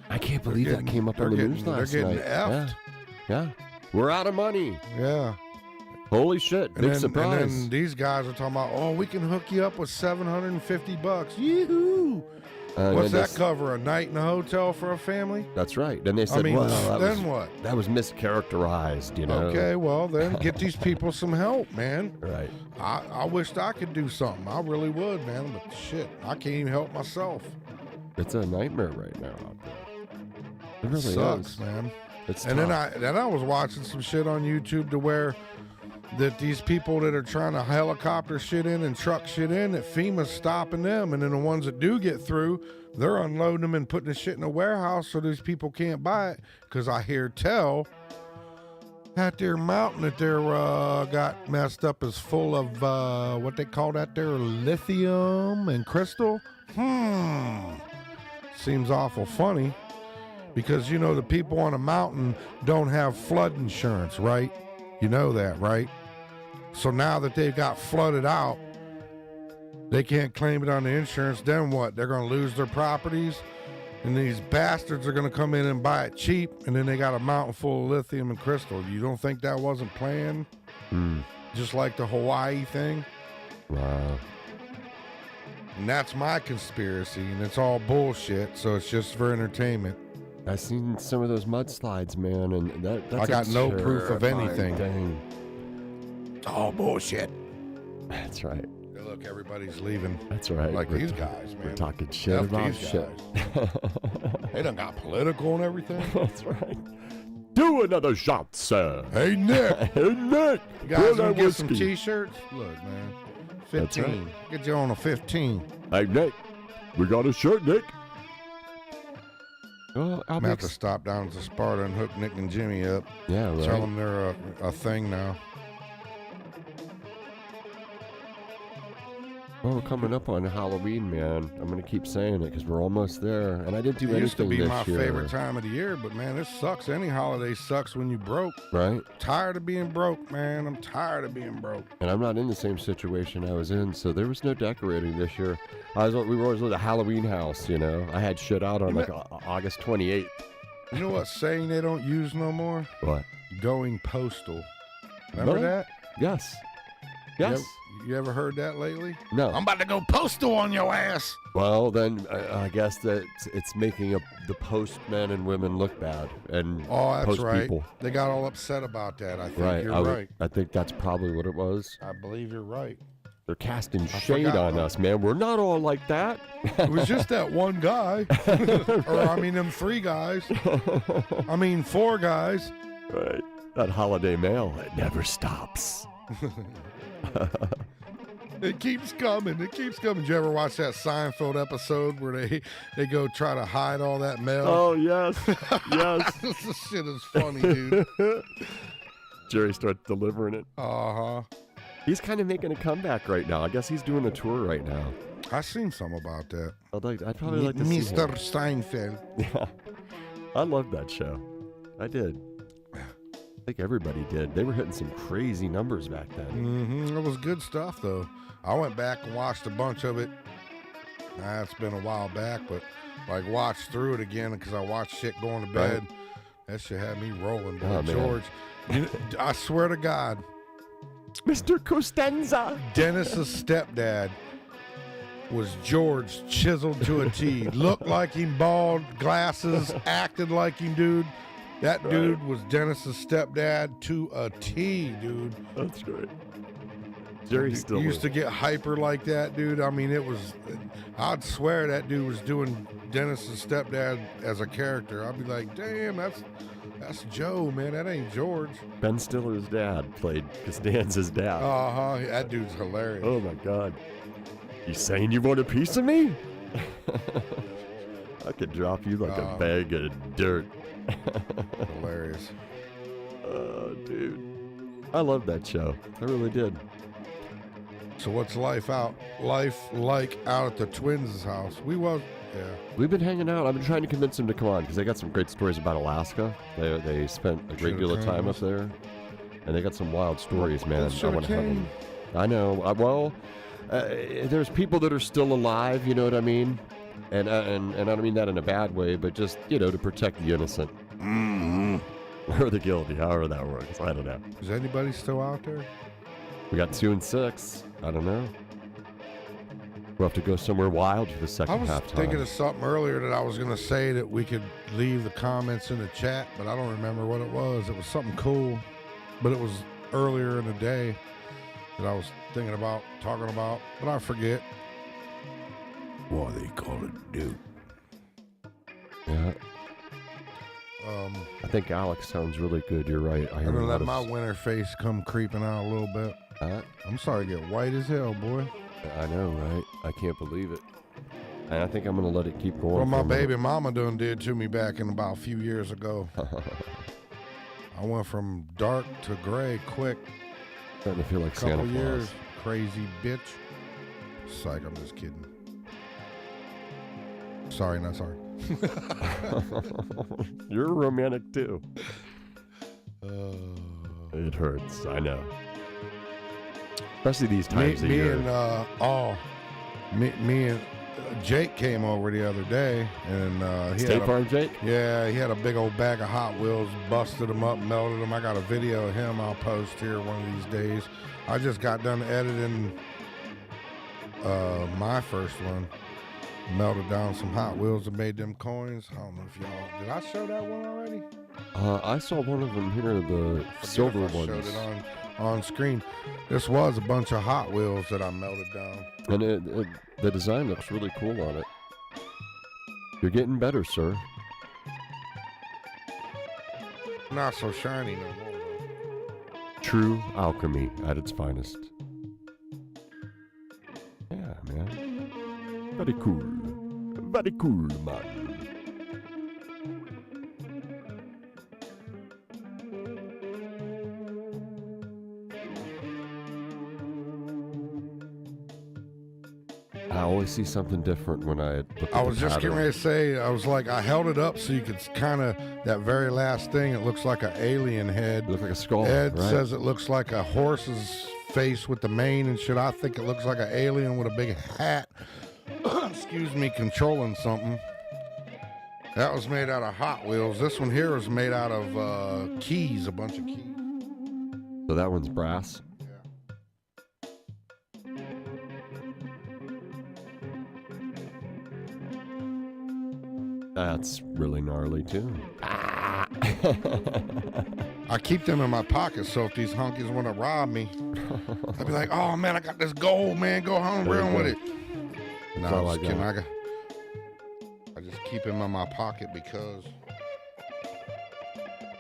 I can't believe that came up on the news last night. They're getting effed. Yeah. We're out of money. Yeah. Holy shit. Big surprise. And then these guys are talking about, oh, we can hook you up with $750. Yoo-hoo. What's that cover? A night in a hotel for a family? That's right. Then they said, what? That was mischaracterized, you know. Okay, well, then get these people some help, man. Right. I wished I could do something. I really would, man. But shit, I can't even help myself. It's a nightmare right now out there. It really sucks, man. It's and tough. then I was watching some shit on YouTube to where that these people that are trying to helicopter shit in and truck shit in, that FEMA's stopping them, and then the ones that do get through, they're unloading them and putting the shit in a warehouse so these people can't buy it. Because I hear tell that their mountain that they're got messed up is full of what they call that there, lithium and crystal. Seems awful funny. Because, you know, the people on a mountain don't have flood insurance, right? You know that, right? So now that they've got flooded out, they can't claim it on the insurance. Then what? They're going to lose their properties, and these bastards are going to come in and buy it cheap, and then they got a mountain full of lithium and crystal. You don't think that wasn't planned? Just like the Hawaii thing? Wow. And that's my conspiracy, and it's all bullshit, so it's just for entertainment. I've seen some of those mudslides, man, and that's I got no proof of anything. Thing. It's all bullshit. That's right. Hey, look, everybody's leaving. That's right. Like these guys, man. We're talking shit about shit. They done got political and everything. That's right. Do another shot, sir. Hey, Nick. Hey, Nick. You guys want to get some T-shirts? Look, man. 15. That's right. Get you on a 15. Hey, Nick. We got a shirt, Nick. Well, I'm going to have to stop down to Sparta and hook Nick and Jimmy up. Yeah, right. Tell them they're a thing now. Well, we're coming up on Halloween, man. I'm going to keep saying it because we're almost there. And I didn't do anything this year. It used to be my favorite time of the year, but, man, this sucks. Any holiday sucks when you broke. Right. Tired of being broke, man. I'm tired of being broke. And I'm not in the same situation I was in, so there was no decorating this year. We were always at a Halloween house, you know. I had shit out on August 28th. You know what saying they don't use no more? What? Going postal. Remember that? Yes. Yes. You ever heard that lately? No. I'm about to go postal on your ass. Well, then I guess that it's making the postmen and women look bad. And that's right. People. They got all upset about that. I think you're right. I think that's probably what it was. I believe you're right. They're casting shade on us, man. We're not all like that. It was just that one guy. Or, I mean, them 3 guys. I mean, 4 guys. Right. That holiday mail, it never stops. It keeps coming. It keeps coming. Did you ever watch that Seinfeld episode where they go try to hide all that mail? Oh, yes. Yes. This shit is funny, dude. Jerry starts delivering it. Uh-huh. He's kind of making a comeback right now. I guess he's doing a tour right now. I've seen some about that. I'd probably like to see Mr. Seinfeld. Yeah. I loved that show. I did. I think everybody did. They were hitting some crazy numbers back then. Mm-hmm. It was good stuff, though. I went back and watched a bunch of it. It's been a while back, but watched through it again because I watched shit going to bed. Right. That shit had me rolling, boy. George. I swear to God. Mr. Costanza. Dennis's stepdad was George chiseled to a T. Looked like him, bald, glasses, acted like him, dude. That dude was Dennis's stepdad to a T, dude. That's great. Jerry still used to get hyper like that, dude. I mean, I'd swear that dude was doing Dennis's stepdad as a character. I'd be like, damn, that's Joe, man. That ain't George. Ben Stiller's dad played Costanza's dad. That dude's hilarious. Oh my God. You saying you want a piece of me? I could drop you like a bag of dirt. Hilarious. Oh, dude. I love that show. I really did. So what's life like out at the twins' house? We've been hanging out. I've been trying to convince them to come on because they got some great stories about Alaska. They spent a great deal of time up there, and they got some wild stories, man. I want to have them. I know. There's people that are still alive. You know what I mean? And I don't mean that in a bad way, but just to protect the innocent. Mm-hmm. Or the guilty, however that works. I don't know. Is anybody still out there? We got 2 and 6. I don't know. We'll have to go somewhere wild for the second half time. I was thinking of something earlier that I was going to say that we could leave the comments in the chat, but I don't remember what it was. It was something cool, but it was earlier in the day that I was thinking about, talking about, but I forget. Why they call it Duke. Yeah. I think Alex sounds really good. You're right. I'm going to let my winter face come creeping out a little bit. I'm sorry to get white as hell, boy. I know, right? I can't believe it. And I think I'm going to let it keep going. Well, my baby mama done did to me back in about a few years ago. I went from dark to gray quick. Starting to feel like Santa Claus. Couple years. Crazy bitch. Psych, I'm just kidding. Sorry, not sorry. You're romantic too. It hurts, I know. Especially these times of year. Me and Jake came over the other day, and State Farm Jake? Yeah, he had a big old bag of Hot Wheels, busted them up, melted them. I got a video of him I'll post here one of these days. I just got done editing my first one. Melted down some Hot Wheels and made them coins. I don't know if y'all... Did I show that one already? I saw one of them here, the silver ones. Showed it on screen. This was a bunch of Hot Wheels that I melted down. And the design looks really cool on it. You're getting better, sir. Not so shiny no more. True alchemy at its finest. Yeah, man. Very cool. Very cool, man. I always see something different when I look at I was just getting ready to say, I was like, I held it up so you could kind of, that very last thing, it looks like an alien head. It looks like a skull, Ed right? says it looks like a horse's face with the mane and shit. I think it looks like an alien with a big hat. Excuse me, controlling something. That was made out of Hot Wheels. This one here is made out of keys, a bunch of keys. So that one's brass? That's really gnarly, too. I keep them in my pocket, so if these honkies want to rob me, I'd be like, oh, man, I got this gold, man. Go home, run with it. No, I'm just kidding. I just keep them in my pocket because...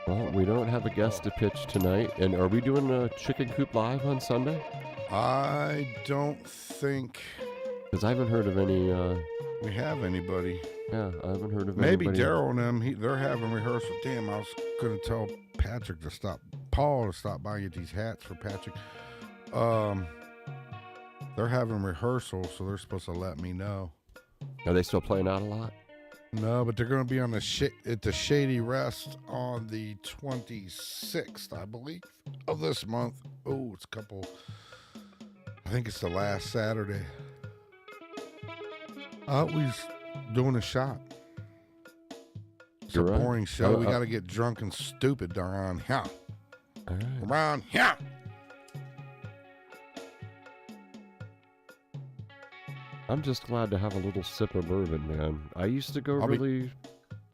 Well, we don't have a guest to pitch tonight. And are we doing a Chicken Coop Live on Sunday? I don't think... Because I haven't heard of any... we have anybody. Yeah, I haven't heard of Maybe anybody. Daryl and them, they're having rehearsal. Damn, I was going to tell Patrick to stop, Paul to stop by and get these hats for Patrick. They're having rehearsal, so they're supposed to let me know. Are they still playing out a lot? No, but they're going to be on at the Shady Rest on the 26th, I believe, of this month. Oh, it's a couple, I think it's the last Saturday. We're doing a shot. It's You're a right. boring show. We got to get drunk and stupid around here. All right. Around here. I'm just glad to have a little sip of bourbon, man. I used to go really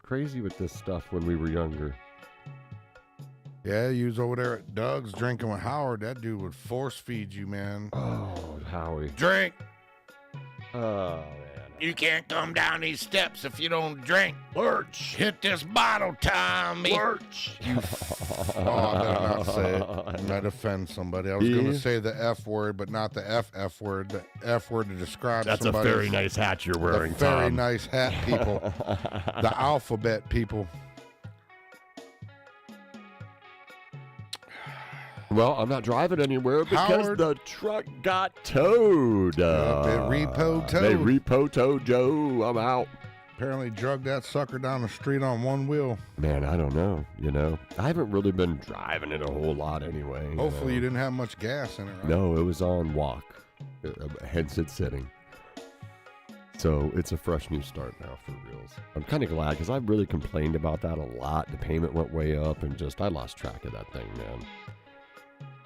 crazy with this stuff when we were younger. Yeah, you was over there at Doug's drinking with Howard. That dude would force feed you, man. Oh, Howie. Drink. Oh, man. You can't come down these steps if you don't drink. Lurch. Hit this bottle, Tommy. Lurch. Oh, I better not say it. I might offend somebody. I was going to say the F word, but not the F word. The F word to describe That's somebody. a very nice hat you're wearing, Tom. Very Tom. nice hat, people. The alphabet people. Well, I'm not driving anywhere because Howard. the truck got towed. They repo-towed. They repo-towed Joe. I'm out. Apparently drugged that sucker down the street on one wheel. Man, I don't know. I haven't really been driving it a whole lot anyway. Hopefully you didn't have much gas in it, right? No, it was on walk. Hence it sitting. So it's a fresh new start now for reals. I'm kind of glad because I really complained about that a lot. The payment went way up and I lost track of that thing, man.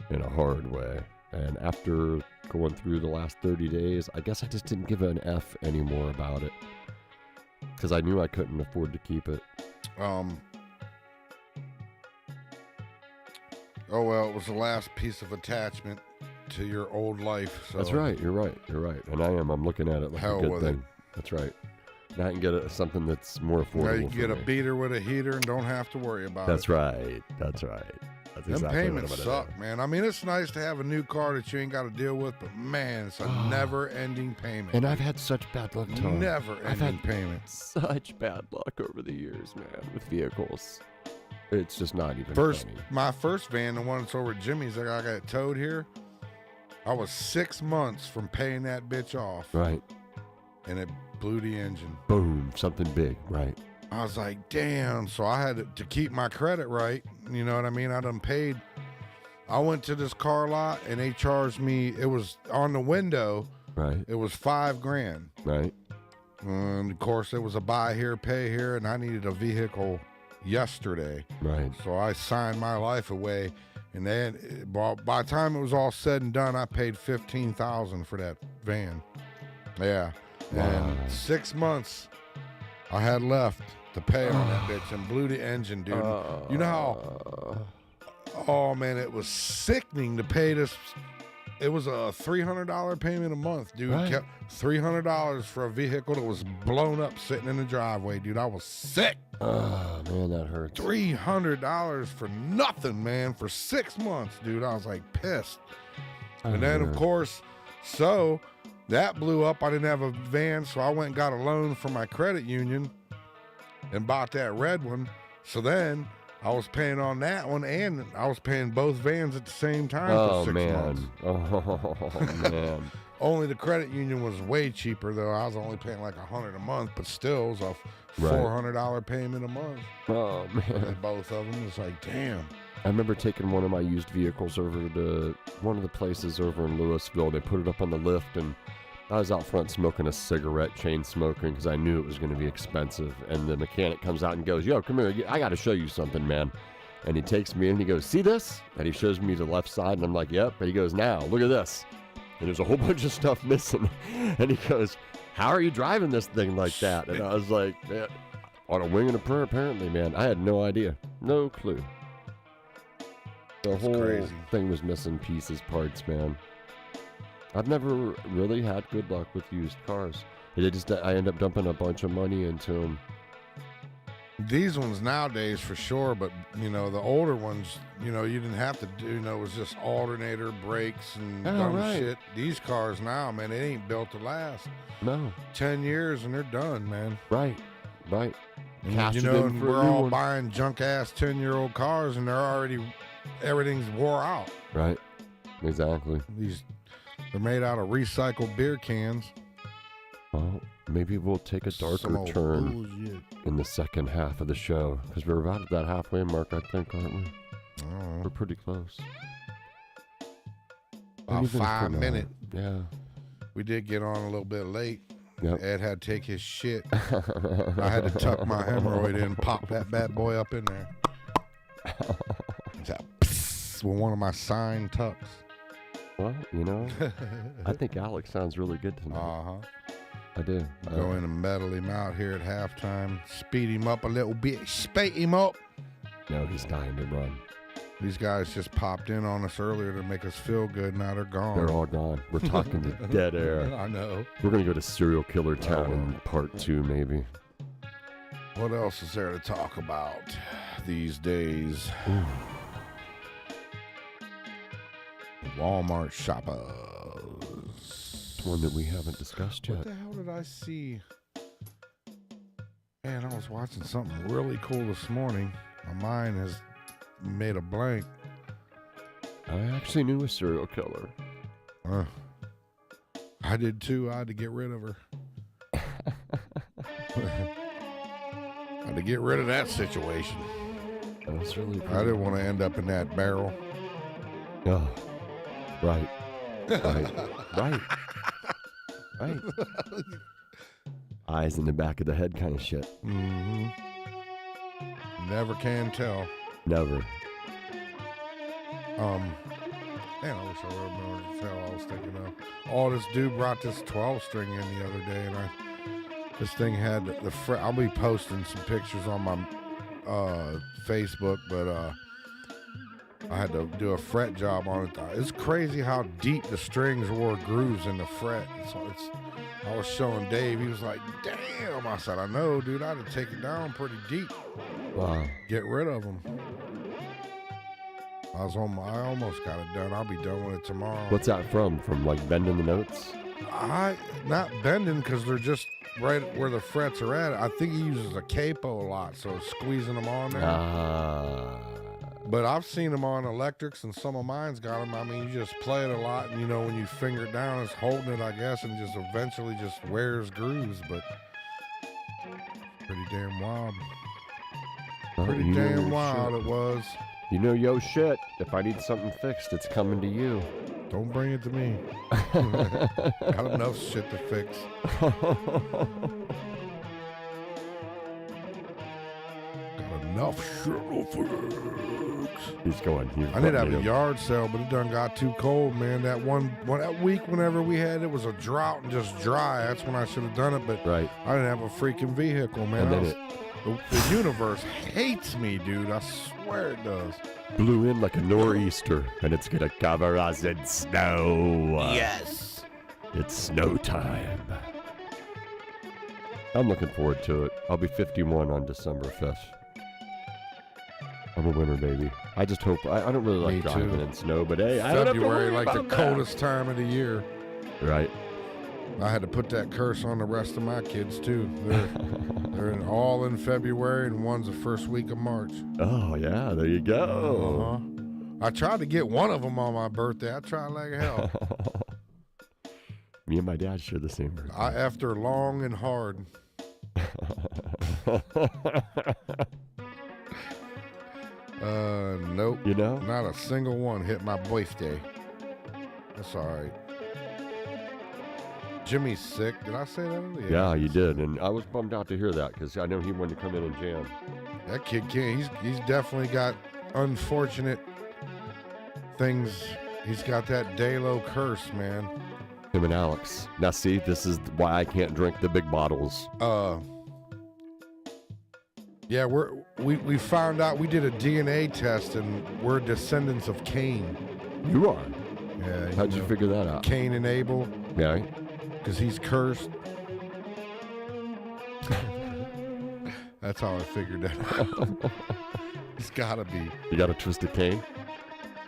In a hard way. And after going through the last 30 days, I guess I just didn't give an F anymore about it. Because I knew I couldn't afford to keep it. Oh, well, it was the last piece of attachment to your old life. So That's right. You're right. And I'm looking at it like hell a good with thing. That's right. Now I can get something that's more affordable. Now you can get for a me. beater with a heater and don't have to worry about That's it. right. That's Them exactly payments what I'm suck, gonna do. man. I mean, it's nice to have a new car that you ain't got to deal with, but man, it's a never-ending payment. And I've had such bad luck, Tom. Never-ending had payments. Such bad luck over the years, man, with vehicles. It's just not even funny. My first van, the one that's over at Jimmy's, that I got towed here, I was 6 months from paying that bitch off. Right. And it blew the engine. Boom. Something big. Right. I was like, damn. So I had to keep my credit right. You know what I mean? I done paid. I went to this car lot and they charged me, it was on the window. Right. It was $5,000. Right. And of course, it was a buy here, pay here, and I needed a vehicle yesterday. Right. So I signed my life away. And then by the time it was all said and done, I paid $15,000 for that van. Yeah. Wow. And 6 months I had left to pay on that bitch and blew the engine, dude. You know how, oh man, it was sickening to pay this. It was a $300 payment a month, dude. Right. Kept $300 for a vehicle that was blown up sitting in the driveway, dude. I was sick. Oh, man, that hurts. $300 for nothing, man, for 6 months, dude. I was like pissed. And then, of course, so that blew up. I didn't have a van, so I went and got a loan from my credit union and bought that red one. So then I was paying on that one, and I was paying both vans at the same time for 6 months. Oh, man. Only the credit union was way cheaper, though. I was only paying like $100 a month, but still, it was a $400 payment a month. Oh, man. And both of them, it's like, damn. I remember taking one of my used vehicles over to one of the places over in Louisville. They put it up on the lift, and I was out front smoking a cigarette, chain smoking, because I knew it was going to be expensive. And the mechanic comes out and goes, yo, come here. I got to show you something, man. And he takes me in and he goes, see this? And he shows me the left side, and I'm like, yep. And he goes, now, look at this. And there's a whole bunch of stuff missing. And he goes, how are you driving this thing like that? And I was like, man, on a wing and a prayer, apparently, man. I had no idea. No clue. The whole thing was missing pieces, parts, man. I've never really had good luck with used cars. I end up dumping a bunch of money into them. These ones nowadays for sure, but the older ones, you didn't have to do, it was just alternator, brakes, and dumb shit. These cars now, man, they ain't built to last. No. 10 years and they're done, man. Right. And we're all buying junk ass 10-year-old cars and everything's wore out. Right. Exactly. They're made out of recycled beer cans. Well, maybe we'll take a darker turn in the second half of the show, because we're about at that halfway mark, I think, aren't we? We're pretty close. About 5 minutes. Yeah. We did get on a little bit late. Yep. Ed had to take his shit. I had to tuck my hemorrhoid in, pop that bad boy up in there. With one of my signed tucks. Well, I think Alex sounds really good tonight. Uh-huh. I do. Go in and meddle him out here at halftime. Speed him up a little bit. Spate him up. No, he's dying to run. These guys just popped in on us earlier to make us feel good. Now they're gone. They're all gone. We're talking to dead air. I know. We're going to go to Serial Killer Town in part 2, maybe. What else is there to talk about these days? Walmart shoppers. One that we haven't discussed yet. What the hell did I see? Man, I was watching something really cool this morning. My mind has made a blank. I actually knew a serial killer. I did too. I had to get rid of her. I had to get rid of that situation. That was really cool. I didn't want to end up in that barrel. Oh, right. Right. Eyes in the back of the head kind of shit. Mm-hmm. Never can tell. Never. Man, I wish I would have known what the hell I was thinking of. Oh, this dude brought this 12-string in the other day, and this thing had the fret. I'll be posting some pictures on my Facebook, but I had to do a fret job on it. It's crazy how deep the strings wore grooves in the fret. I was showing Dave. He was like, damn. I said, I know, dude. I had to take it down pretty deep. Wow. Get rid of them. I almost got it done. I'll be done with it tomorrow. What's that from? From like bending the notes? Not bending, because they're just right where the frets are at. I think he uses a capo a lot, so squeezing them on there. But I've seen them on electrics, and some of mine's got them. I mean, you just play it a lot, and when you finger it down, it's holding it, I guess, and just eventually just wears grooves. But pretty damn wild. Pretty damn wild it was. You know your shit. If I need something fixed, it's coming to you. Don't bring it to me. Got enough shit to fix. Got enough shit to fix. He's going. I did have a yard sale, but it done got too cold, man. That week, whenever we had it was a drought and just dry. That's when I should have done it, but right. I didn't have a freaking vehicle, man. The universe hates me, dude. I swear it does. Blew in like a nor'easter, and it's gonna cover us in snow. Yes. It's snow time. I'm looking forward to it. I'll be 51 on December 5th. I'm a winter baby. I just hope. I don't really like driving in snow, but hey, I don't have to worry like the about that. coldest time of the year. Right. I had to put that curse on the rest of my kids too. They're all in February, and one's the first week of March. Oh yeah, there you go. I tried to get one of them on my birthday. I tried like hell. Me and my dad share the same birthday. I effed her long and hard. Nope. Not a single one hit my birthday. That's all right. Jimmy's sick. Did I say that earlier? Yeah, you did, and I was bummed out to hear that because I know he wanted to come in and jam. That kid can't. He's definitely got unfortunate things. He's got that Dalo curse, man. Him and Alex. Now see, this is why I can't drink the big bottles. Yeah, we found out, we did a DNA test, and we're descendants of Cain. You are? Yeah. How'd you figure that out? Cain and Abel. Yeah. Because he's cursed. That's how I figured that out. He's got to be. You got a twisted cane?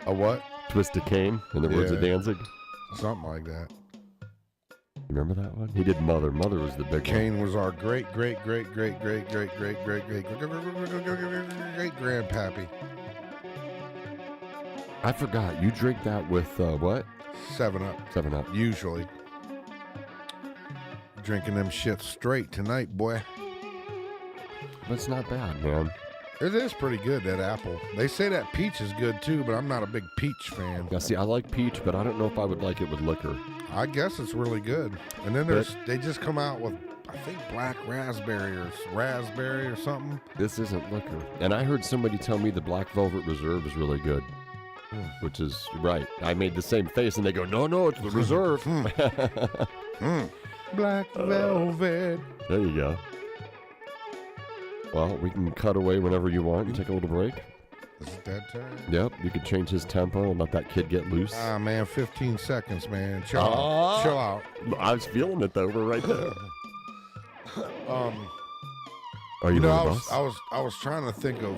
A what? Twisted cane, in the words of Danzig? Something like that. You remember that one? He did Mother. Mother was the big one. Cain was our great grandpappy. I forgot. You drink that with what? 7-Up. 7-Up. Usually. Drinking them shit straight tonight, boy. But it's not bad, man. It is pretty good, that apple. They say that peach is good too, but I'm not a big peach fan. Yeah, see, I like peach, but I don't know if I would like it with liquor. I guess it's really good. And then they just come out with, I think, black raspberry or something. This isn't liquor. And I heard somebody tell me the Black Velvet Reserve is really good. Which is right. I made the same face, and they go, no, it's the Reserve. Black Velvet. There you go. Well, we can cut away whenever you want and take a little break. Is it that time? Yep, you could change his tempo and let that kid get loose. Ah, man, 15 seconds, man. Chill out. Chill out. I was feeling it though. We're right there. Are you know, the boss? I was trying to think of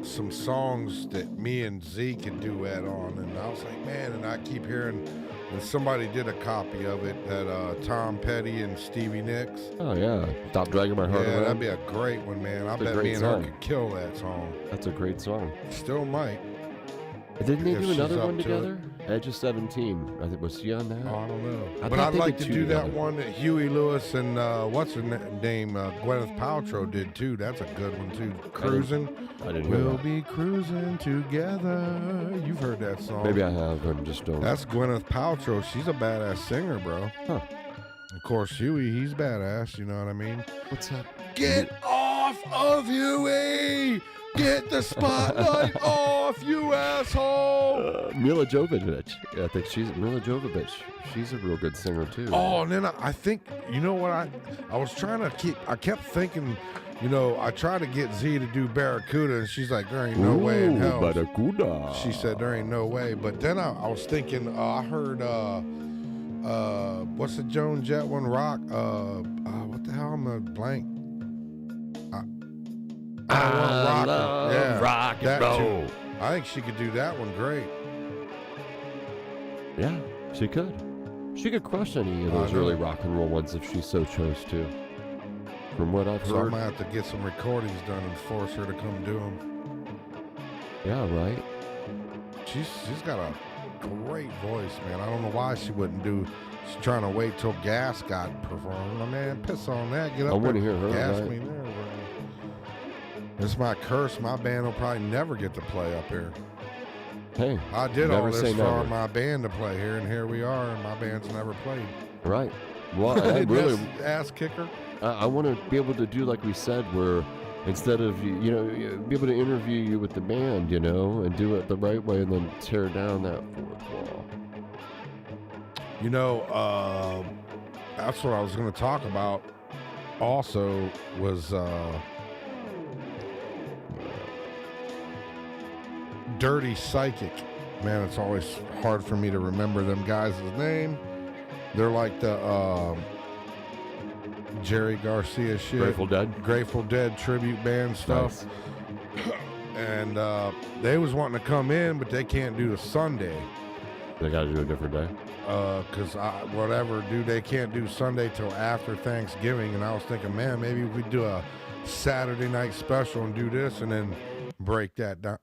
some songs that me and Z could duet on, and I was like, man, and I keep hearing, and somebody did a copy of it, that Tom Petty and Stevie Nicks. Oh yeah, Stop Dragging My Heart Yeah, Around. that'd be a great one, man. I bet great me and song. her could kill that song. That's a great song. Still might. Didn't they If do she's another up one to together? Edge of 17. I think was she on that? Oh, I don't know. I But thought I'd they like did to two do that together. one that Huey Lewis and what's her name? Gwyneth Paltrow did too. That's a good one too. Cruising. I didn't hear We'll that. be cruising together. You've heard that song. Maybe I have, and just don't. That's Gwyneth Paltrow. She's a badass singer, bro. Huh. Of course, Huey, he's badass. You know what I mean? What's that? Get off of Huey! Get the spotlight off, you asshole! Mila Jovovich. Yeah, I think she's Mila Jovovich. She's a real good singer too. Oh, and then I think, you know what, I was trying to I kept thinking, you know, I tried to get Z to do Barracuda, and she's like, there ain't no way in hell. Barracuda. She said, there ain't no way. But then I was thinking, I heard, what's the Joan Jett one? Rock, what the hell, I'm a blank. I Rock. love Yeah, rock and that roll. too. I think she could do that one great. Yeah, she could. She could crush any of I those know. early rock and roll ones if she so chose to. From what I've So I heard. might have to get some recordings done and force her to come do them. Yeah, right. She's got a great voice, man. I don't know why she wouldn't do. She's trying to wait till Gas got performed. My man, piss on that. Get up I want to there. hear her. Gas Right? me there, bro. It's my curse. My band will probably never get to play up here. Hey, I did never all this say for never. my band to play here, and here we are, and my band's never played. Right. Well, I really, Ass kicker. I want to be able to do like we said, where instead of you know, be able to interview you with the band, you know, and do it the right way, and then tear down that fourth wall. You know, that's what I was going to talk about. Also, was Dirty Psychic. Man, it's always hard for me to remember them guys' name. They're like the Jerry Garcia shit. Grateful Dead tribute band stuff. Nice. And they was wanting to come in, but they can't do the Sunday. They got to do a different day. Because they can't do Sunday till after Thanksgiving. And I was thinking, man, maybe we do a Saturday night special and do this and then break that down.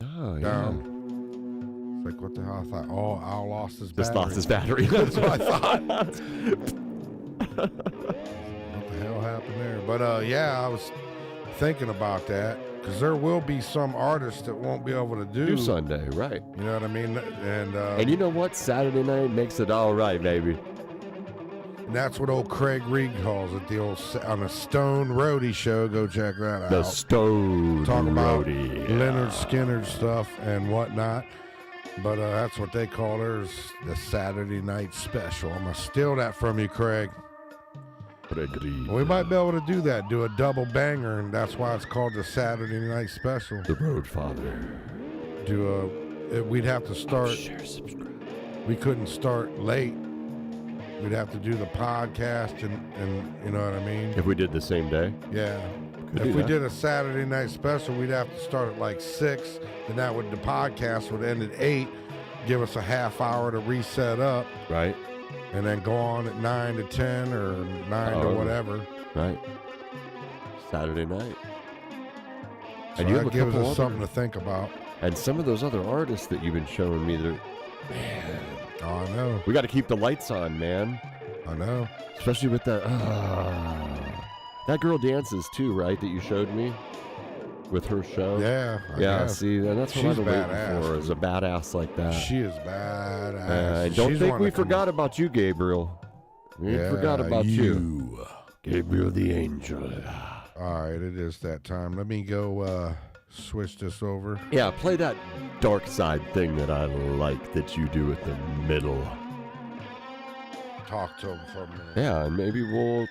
Oh, yeah. Down. It's like, what the hell? I thought, oh, Al lost his Just battery. lost his battery. That's what I thought. What the hell happened there? But yeah, I was thinking about that because there will be some artists that won't be able to do Sunday, right? You know what I mean? And you know what? Saturday night makes it all right, baby. And that's what old Craig Reed calls it, the old on the Stone Roadie show. Go check that out. The Stone Talk about Roadie. Leonard Skinner stuff and whatnot. But that's what they call theirs, the Saturday night special. I'm going to steal that from you, Craig. We might be able to do that, do a double banger, and that's why it's called the Saturday night special. The Road Father. We'd have to start. Share, subscribe. We couldn't start late. We'd have to do the podcast and you know what I mean? If we did the same day? Yeah. Could If do we that. did a Saturday night special, we'd have to start at like 6, then the podcast would end at 8, give us a half hour to reset up, Right? and then go on at 9 to 10 or 9 to whatever. Right. Saturday night. So And you have that a gives couple us something other- to think about. And some of those other artists that you've been showing me, man, Oh, I know. we got to keep the lights on, man. I know. Especially with that. That girl dances too, right? That you showed me with her show. Yeah. I Yeah. guess. See, and that's what She's I've been waiting badass, for is a badass like that. She is badass. Don't She's think one we that can- forgot about you, Gabriel. We Yeah, forgot about you. Gabriel the Angel. All right, it is that time. Let me go switch this over. Yeah, play that dark side thing that I like that you do at the middle. Talk to him for a minute. Yeah, and maybe we'll.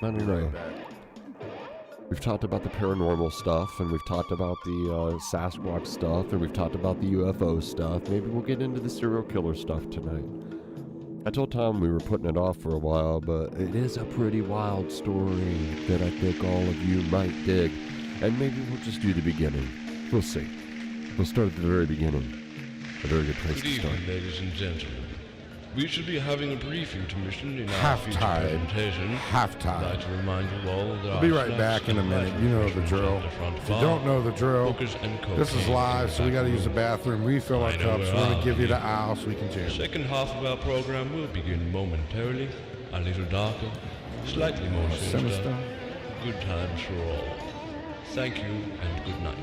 I don't Be know. right back. We've talked about the paranormal stuff, and we've talked about the Sasquatch stuff, and we've talked about the UFO stuff. Maybe we'll get into the serial killer stuff tonight. I told Tom we were putting it off for a while, but it is a pretty wild story that I think all of you might dig. And maybe we'll just do the beginning. We'll see. We'll start at the very beginning. A very good place Good to start. evening, ladies and gentlemen. We should be having a brief intermission in our Half feature tide. presentation. Half I'd tide. like to remind you all that We'll be right back in a minute. You know the drill. If you don't know the drill, this is live, so we got to use the bathroom, refill our cups. We're going to give you the aisle so we can The jam. second half of our program will begin momentarily, a little darker, slightly more sinister. Sinister. Good times for all. Thank you and good night.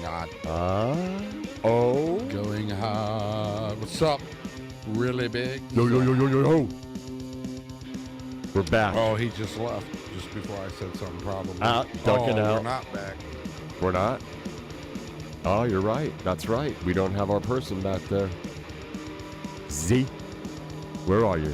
hot. Oh. Going hot. What's up? Really big? Yo. We're back. Oh, he just left just before I said something probably. Ducking out. We're not back. We're not? Oh, you're right. That's right. We don't have our person back there. Z, where are you?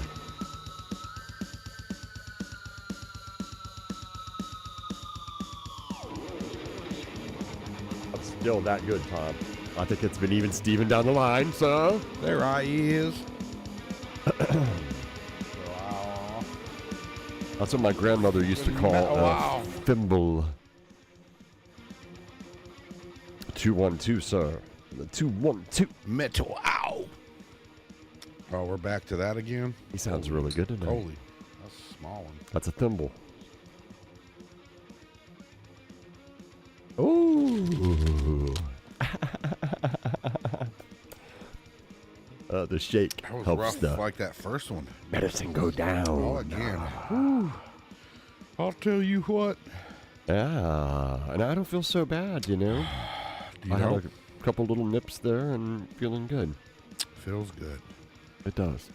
I'm still that good, Tom. I think it's been even Steven down the line, so. There I is. That's what my grandmother used to call a thimble. 212, sir. The 212. Metal, ow. Oh, we're back to that again? He sounds really good tonight. Holy, that's a small one. That's a thimble. Ooh. The shake That was helps rough, the like that first one. medicine go down. Oh, again. I'll tell you what. Yeah, and I don't feel so bad, you know. Do you I know? had a couple little nips there and feeling good. Feels good. It does.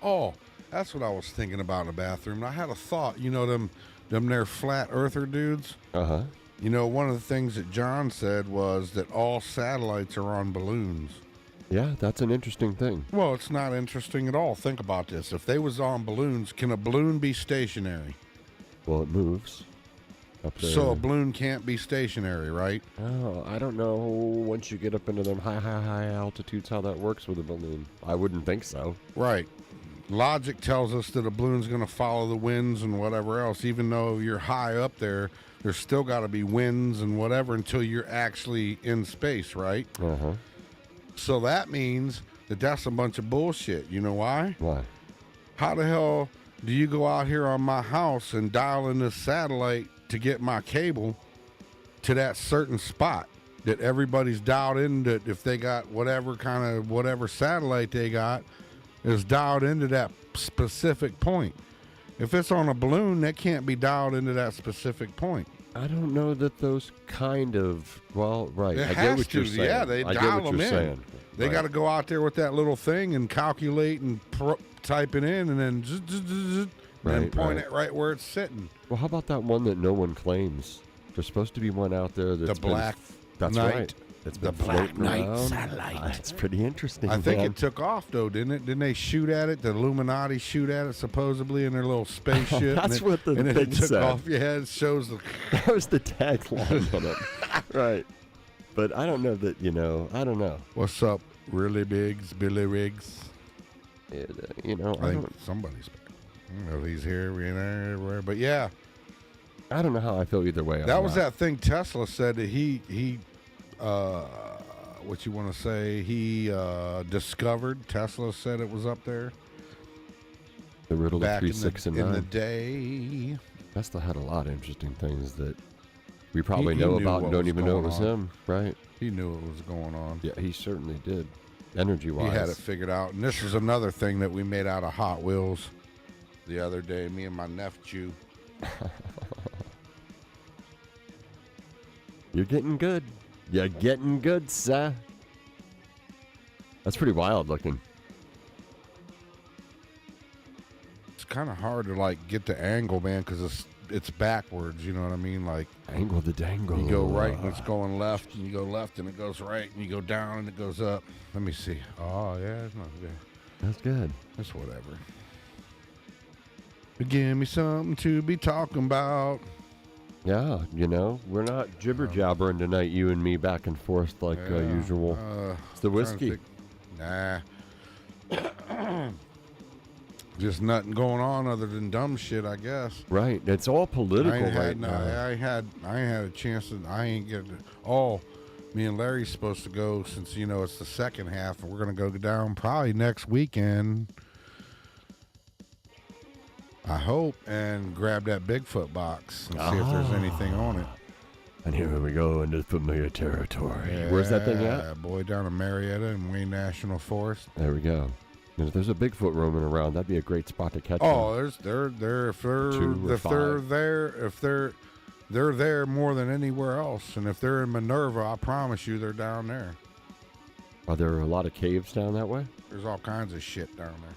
Oh, that's what I was thinking about in the bathroom. I had a thought. You know them there flat earther dudes? Uh-huh. You know, one of the things that John said was that all satellites are on balloons. Yeah, that's an interesting thing. Well, it's not interesting at all. Think about this. If they was on balloons, can a balloon be stationary? Well, it moves up there. So a balloon can't be stationary, right? Oh, I don't know once you get up into them high altitudes how that works with a balloon. I wouldn't think so. Right. Logic tells us that a balloon's going to follow the winds and whatever else. Even though you're high up there, there's still got to be winds and whatever until you're actually in space, right? Uh-huh. So that means that that's a bunch of bullshit. You know why? Why? How the hell do you go out here on my house and dial in this satellite to get my cable to that certain spot that everybody's dialed in, that if they got whatever satellite they got is dialed into that specific point? If it's on a balloon, that can't be dialed into that specific point. I don't know that those kind of, well, right. It I get has what you're to, saying. yeah, they I get dial what them you're in. saying. They Right. got to go out there with that little thing and calculate and type it in and then and point it right where it's sitting. Well, how about that one that no one claims? There's supposed to be one out there that's The Black That's Knight. right. It's The been Black floating Knight around. satellite. It's pretty interesting. I think man. it took off though, didn't it? Didn't they shoot at it? The Illuminati shoot at it supposedly in their little spaceship. That's and what the and then thing it took said. off. Yeah, it shows the. That was the tagline on it. Right. But I don't know that, I don't know. What's up, Really Biggs, Billy Riggs? I I don't, think somebody's back. I don't know if he's here, we ain't everywhere, but yeah. I don't know how I feel either way. That was that thing Tesla said that he what you want to say, he discovered. Tesla said it was up there. The riddle of Back 3, 6, and 9. in the day. Tesla had a lot of interesting things that we probably He know knew about what and don't was even know it going was on. him, right? He knew what was going on. Yeah, he certainly did. Energy-wise. He had it figured out. And this is another thing that we made out of Hot Wheels the other day, me and my nephew. You're getting good. You're getting good, sir. That's pretty wild looking. It's kind of hard to get the angle, man, because it's backwards. You know what I mean? Like Angle the dangle. you go right and it's going left, and you go left and it goes right, and you go down and it goes up. Let me see. Oh yeah, it's not good. That's good. It's whatever. Give me something to be talking about. Yeah, we're not jibber jabbering tonight, you and me back and forth like usual. It's the whiskey. Nah. Just nothing going on other than dumb shit, I guess. Right. It's all political right now. I ain't had a chance to. I ain't get. Oh, me and Larry's supposed to go since it's the second half, and we're gonna go down probably next weekend. I hope, and grab that Bigfoot box and see if there's anything on it. And here we go into familiar territory. Where's that thing at? Boy, down in Marietta and Wayne National Forest. There we go. And if there's a Bigfoot roaming around, that'd be a great spot to catch Oh, them. they're they're there more than anywhere else. And if they're in Minerva, I promise you they're down there. Are there a lot of caves down that way? There's all kinds of shit down there.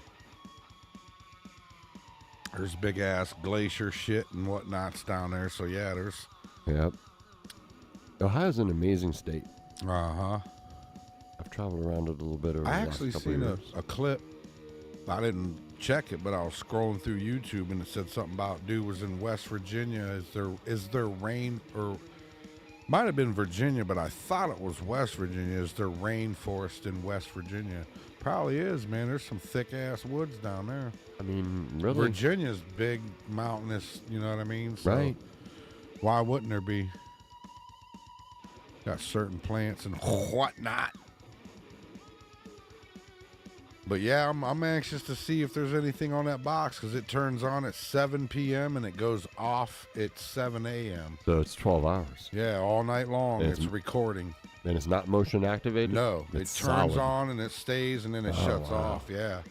There's big ass glacier shit and whatnots down there. So yeah, there's. Yep. Ohio's an amazing state. Uh-huh. I've traveled around it a little bit over I the last actually couple seen of years. a clip. I didn't check it, but I was scrolling through YouTube and it said something about dude was in West Virginia. Is there rain, or might have been Virginia, but I thought it was West Virginia. Is there rainforest in West Virginia? Probably is, man. There's some thick ass woods down there. I mean, really? Virginia's big, mountainous, you know what I mean? So Right. why wouldn't there be? Got certain plants and whatnot. But yeah, I'm anxious to see if there's anything on that box because it turns on at 7 p.m. and it goes off at 7 a.m. So it's 12 hours. Yeah, all night long And it's it's- recording. And it's not motion activated? No, it It's turns solid. on and it stays and then it Oh, shuts wow. off. Yeah.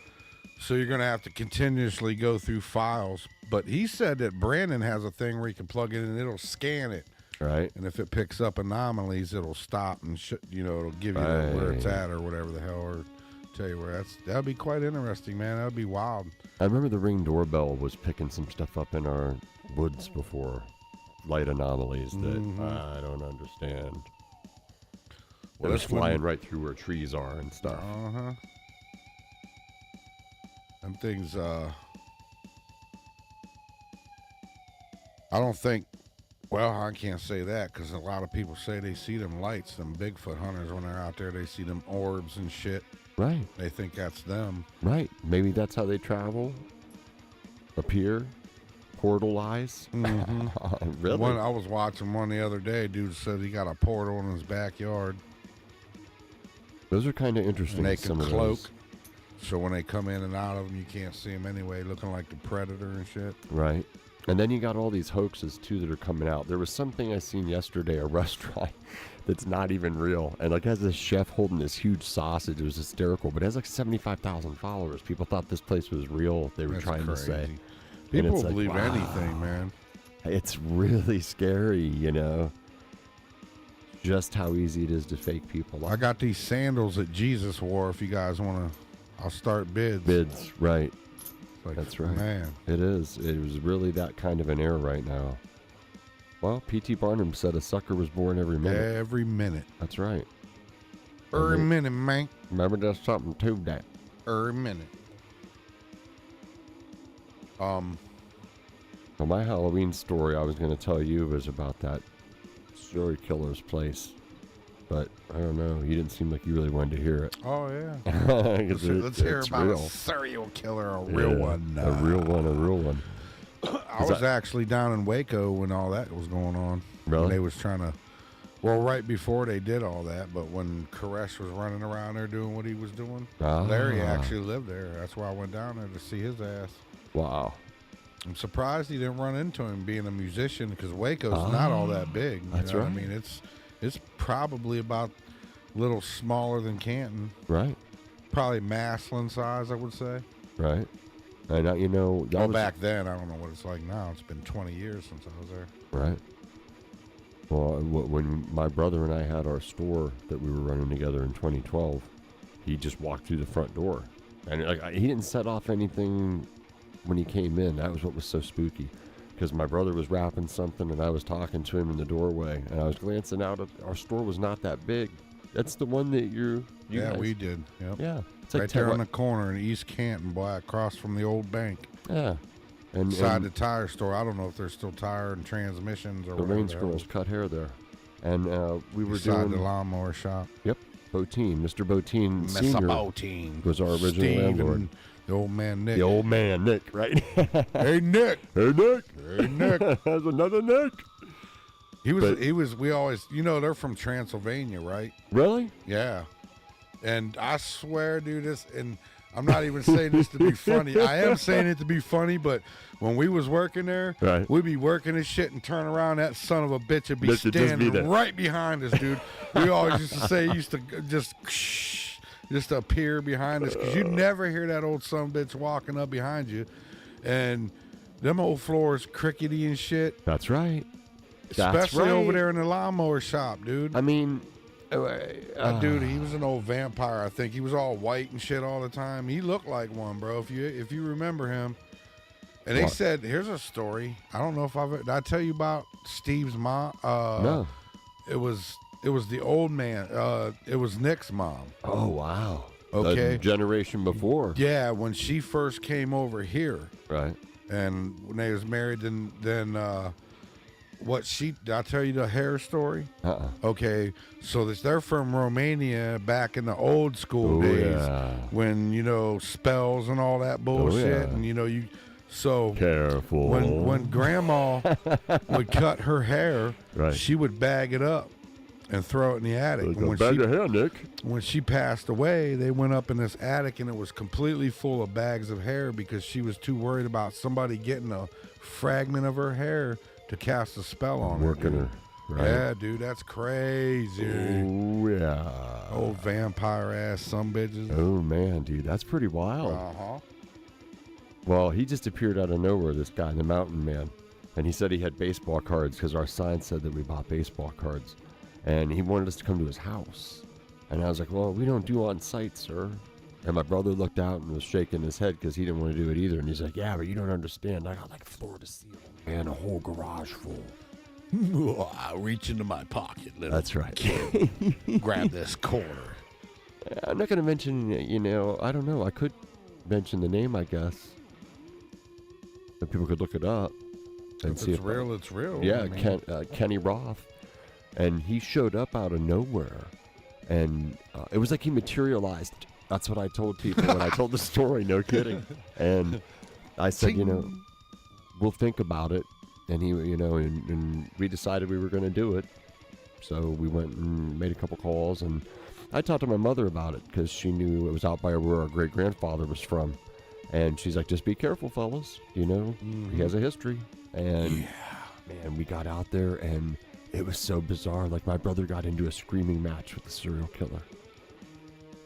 So you're going to have to continuously go through files. But he said that Brandon has a thing where you can plug it in and it'll scan it. Right. And if it picks up anomalies, it'll stop and it'll give you where it's Right. at or whatever the hell, or tell you where. That'd be quite interesting, man. That'd be wild. I remember the Ring doorbell was picking some stuff up in our woods before. Light anomalies that I don't understand. It was that's when- flying right through where trees are and stuff. Uh-huh. Them things, I don't think, well, I can't say that because a lot of people say they see them lights, them Bigfoot hunters, when they're out there, they see them orbs and shit. Right. They think that's them. Right. Maybe that's how they travel. Appear. Portalize. Really? I was watching one the other day. Dude said he got a portal in his backyard. Those are kind of interesting. And they can some of cloak. those. So when they come in and out of them, you can't see them anyway, looking like the Predator and shit. Right. And then you got all these hoaxes, too, that are coming out. There was something I seen yesterday, a restaurant that's not even real. And, like, has this chef holding this huge sausage. It was hysterical. But it has, like, 75,000 followers. People thought this place was real, they were That's trying crazy. to say. People it's will like, believe wow. anything, man. It's really scary, you know, just how easy it is to fake people. I got these sandals that Jesus wore. If you guys want to, I'll start bids. Bids, right. Like, That's right. Man, It is. It was really that kind of an era right now. Well, P.T. Barnum said a sucker was born every minute. every minute. That's right. Every minute, man. Remember, there's something to that. Every minute. Well, my Halloween story I was going to tell you was about that serial killer's place. But I don't know. You didn't seem like you really wanted to hear it. Oh, yeah. 'Cause Let's hear it's about real. a serial killer, a real Yeah, one. A real one, a real one. I was actually down in Waco when all that was going on. Really? When they was trying to, well, right before they did all that, but when Koresh was running around there doing what he was doing, Larry Ah. actually lived there. That's why I went down there to see his ass. Wow. I'm surprised he didn't run into him being a musician because Waco's not all that big. You That's know what right. I mean, it's probably about a little smaller than Canton. Right. Probably Maslin size, I would say. Right. And you know, that Well, was back then, I don't know what it's like now. It's been 20 years since I was there. right. Well, when my brother and I had our store that we were running together in 2012, he just walked through the front door, and he didn't set off anything when he came in. That was what was so spooky, because my brother was wrapping something, and I was talking to him in the doorway, and I was glancing out at our store. Was not that big. That's the one that you Yeah, guys, we did. Yep. yeah. It's Right like there on the corner in East Canton, boy, across from the old bank. yeah. And Beside the tire store. I don't know if there's still tire and transmissions or the whatever. Range Girls cut hair there, and we were Beside doing the lawnmower shop. Yep, Botine. Mr. Botine Mr. Senior Botine was our original Steve landlord. and the old man Nick. The old man Nick, right? Hey Nick. Hey Nick, Hey Nick. there's another Nick. He was. But- He was. We always. You know, they're from Transylvania, right? Really? Yeah. And I swear, dude, this, and I'm not even saying this to be funny. I am saying it to be funny, but when we was working there, Right. we'd be working this shit and turn around, that son of a bitch would be This would just be standing there. right behind us, dude. We always used to say, he used to just appear behind us, because you'd never hear that old son of a bitch walking up behind you. And them old floors, crickety and shit. That's right. Especially over right. there in the lawnmower shop, dude. I mean, That dude, he was an old vampire, I think. He was all white and shit all the time. He looked like one, bro, if you remember him. And they said, here's a story. I don't know if did I tell you about Steve's mom? no. It was the old man. It was Nick's mom. Oh, wow. Okay. The generation before. Yeah, when she first came over here. Right. And when they was married, then did I tell you the hair story? Okay, so they're from Romania back in the old school days when, spells and all that bullshit. And, so careful. When grandma would cut her hair, right. she would bag it up and throw it in the attic. And when she passed away, they went up in this attic and it was completely full of bags of hair because she was too worried about somebody getting a fragment of her hair to cast a spell on her. Right. Yeah, dude, that's crazy. Oh, yeah. Old vampire ass sumbitches. Oh, man, dude, that's pretty wild. Uh-huh. Well, he just appeared out of nowhere, this guy, the mountain man. And he said he had baseball cards because our sign said that we bought baseball cards. And he wanted us to come to his house. And I was like, well, we don't do on site, sir. And my brother looked out and was shaking his head because he didn't want to do it either. And he's like, yeah, but you don't understand. I got like floor to ceiling and a whole garage full. I reach into my pocket, little That's right. kid. Grab this quarter. I'm not going to mention, I don't know. I could mention the name, I guess. And people could look it up. And If see it's real, it's real. Yeah, I mean. Kenny Roth. And he showed up out of nowhere. And it was like he materialized. That's what I told people when I told the story. No kidding. And I said, we'll think about it. And he, and we decided we were going to do it. So we went and made a couple calls. And I talked to my mother about it because she knew it was out by where our great-grandfather was from. And she's like, just be careful, fellas. He has a history. And, man, we got out there and it was so bizarre. Like, my brother got into a screaming match with the serial killer.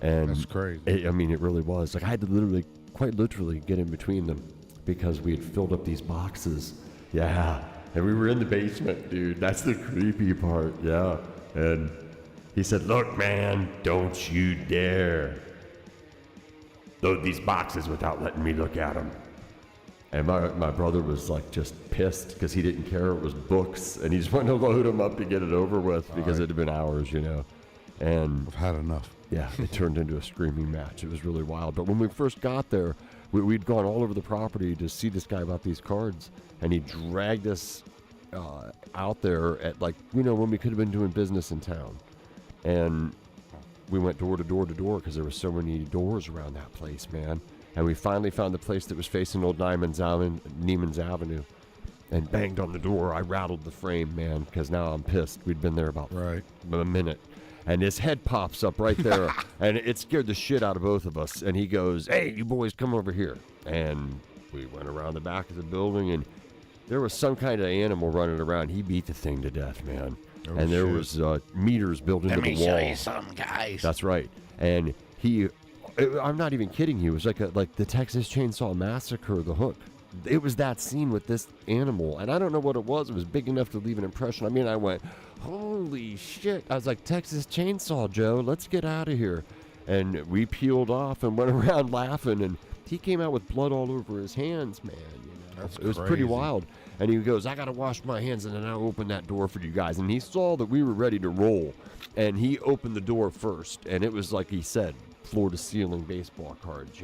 And that's crazy. It really was. Like, I had to quite literally get in between them because we had filled up these boxes. Yeah. And we were in the basement, dude. That's the creepy part. Yeah. And he said, look, man, don't you dare load these boxes without letting me look at them. And my brother was like just pissed because he didn't care. It was books, and he just wanted to load them up to get it over with because it had been hours, And I've had enough. Yeah, it turned into a screaming match. It was really wild. But when we first got there, we'd gone all over the property to see this guy about these cards, and he dragged us out there at when we could have been doing business in town. And we went door to door to door because there were so many doors around that place, man. And we finally found the place that was facing old Neiman's Avenue and banged on the door. I rattled the frame, man, because now I'm pissed. We'd been there about a minute. And his head pops up right there, and it scared the shit out of both of us. And he goes, hey, you boys, come over here. And we went around the back of the building, and there was some kind of animal running around. He beat the thing to death, man. Oh, and there was meters built into the wall. Let me show you something, guys. That's right. And I'm not even kidding you. It was like the Texas Chainsaw Massacre, The Hook. It was that scene with this animal, and I don't know what it was. It was big enough to leave an impression. I mean, I went, holy shit. I was like, Texas Chainsaw, Joe, let's get out of here. And we peeled off and went around laughing, and he came out with blood all over his hands, man. That's it was pretty wild. And he goes, I got to wash my hands, and then I'll open that door for you guys. And he saw that we were ready to roll, and he opened the door first, and it was like he said, floor-to-ceiling baseball cards,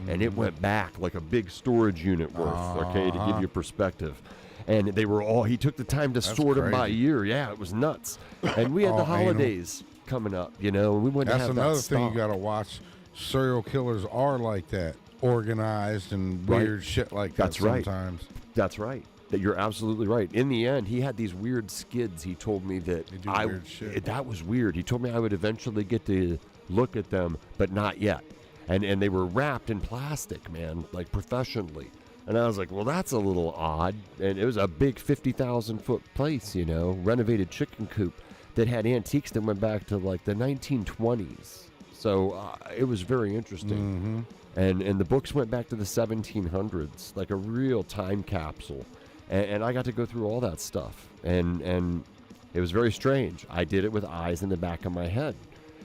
and it went back like a big storage unit worth, to give you perspective. And they were he took the time to sort them by year. Yeah, it was nuts. And we had the holidays coming up, and we went to have that That's another thing you got to watch. Serial killers are like that, organized and weird shit like that sometimes. That's right. That you're absolutely right. In the end, he had these weird skids. He told me that weird shit. That was weird. He told me I would eventually get to look at them, but not yet. And they were wrapped in plastic, man, like professionally. And I was like, well, that's a little odd. And it was a big 50,000-foot place, renovated chicken coop that had antiques that went back to like the 1920s. So it was very interesting. And the books went back to the 1700s, like a real time capsule. And I got to go through all that stuff. And it was very strange. I did it with eyes in the back of my head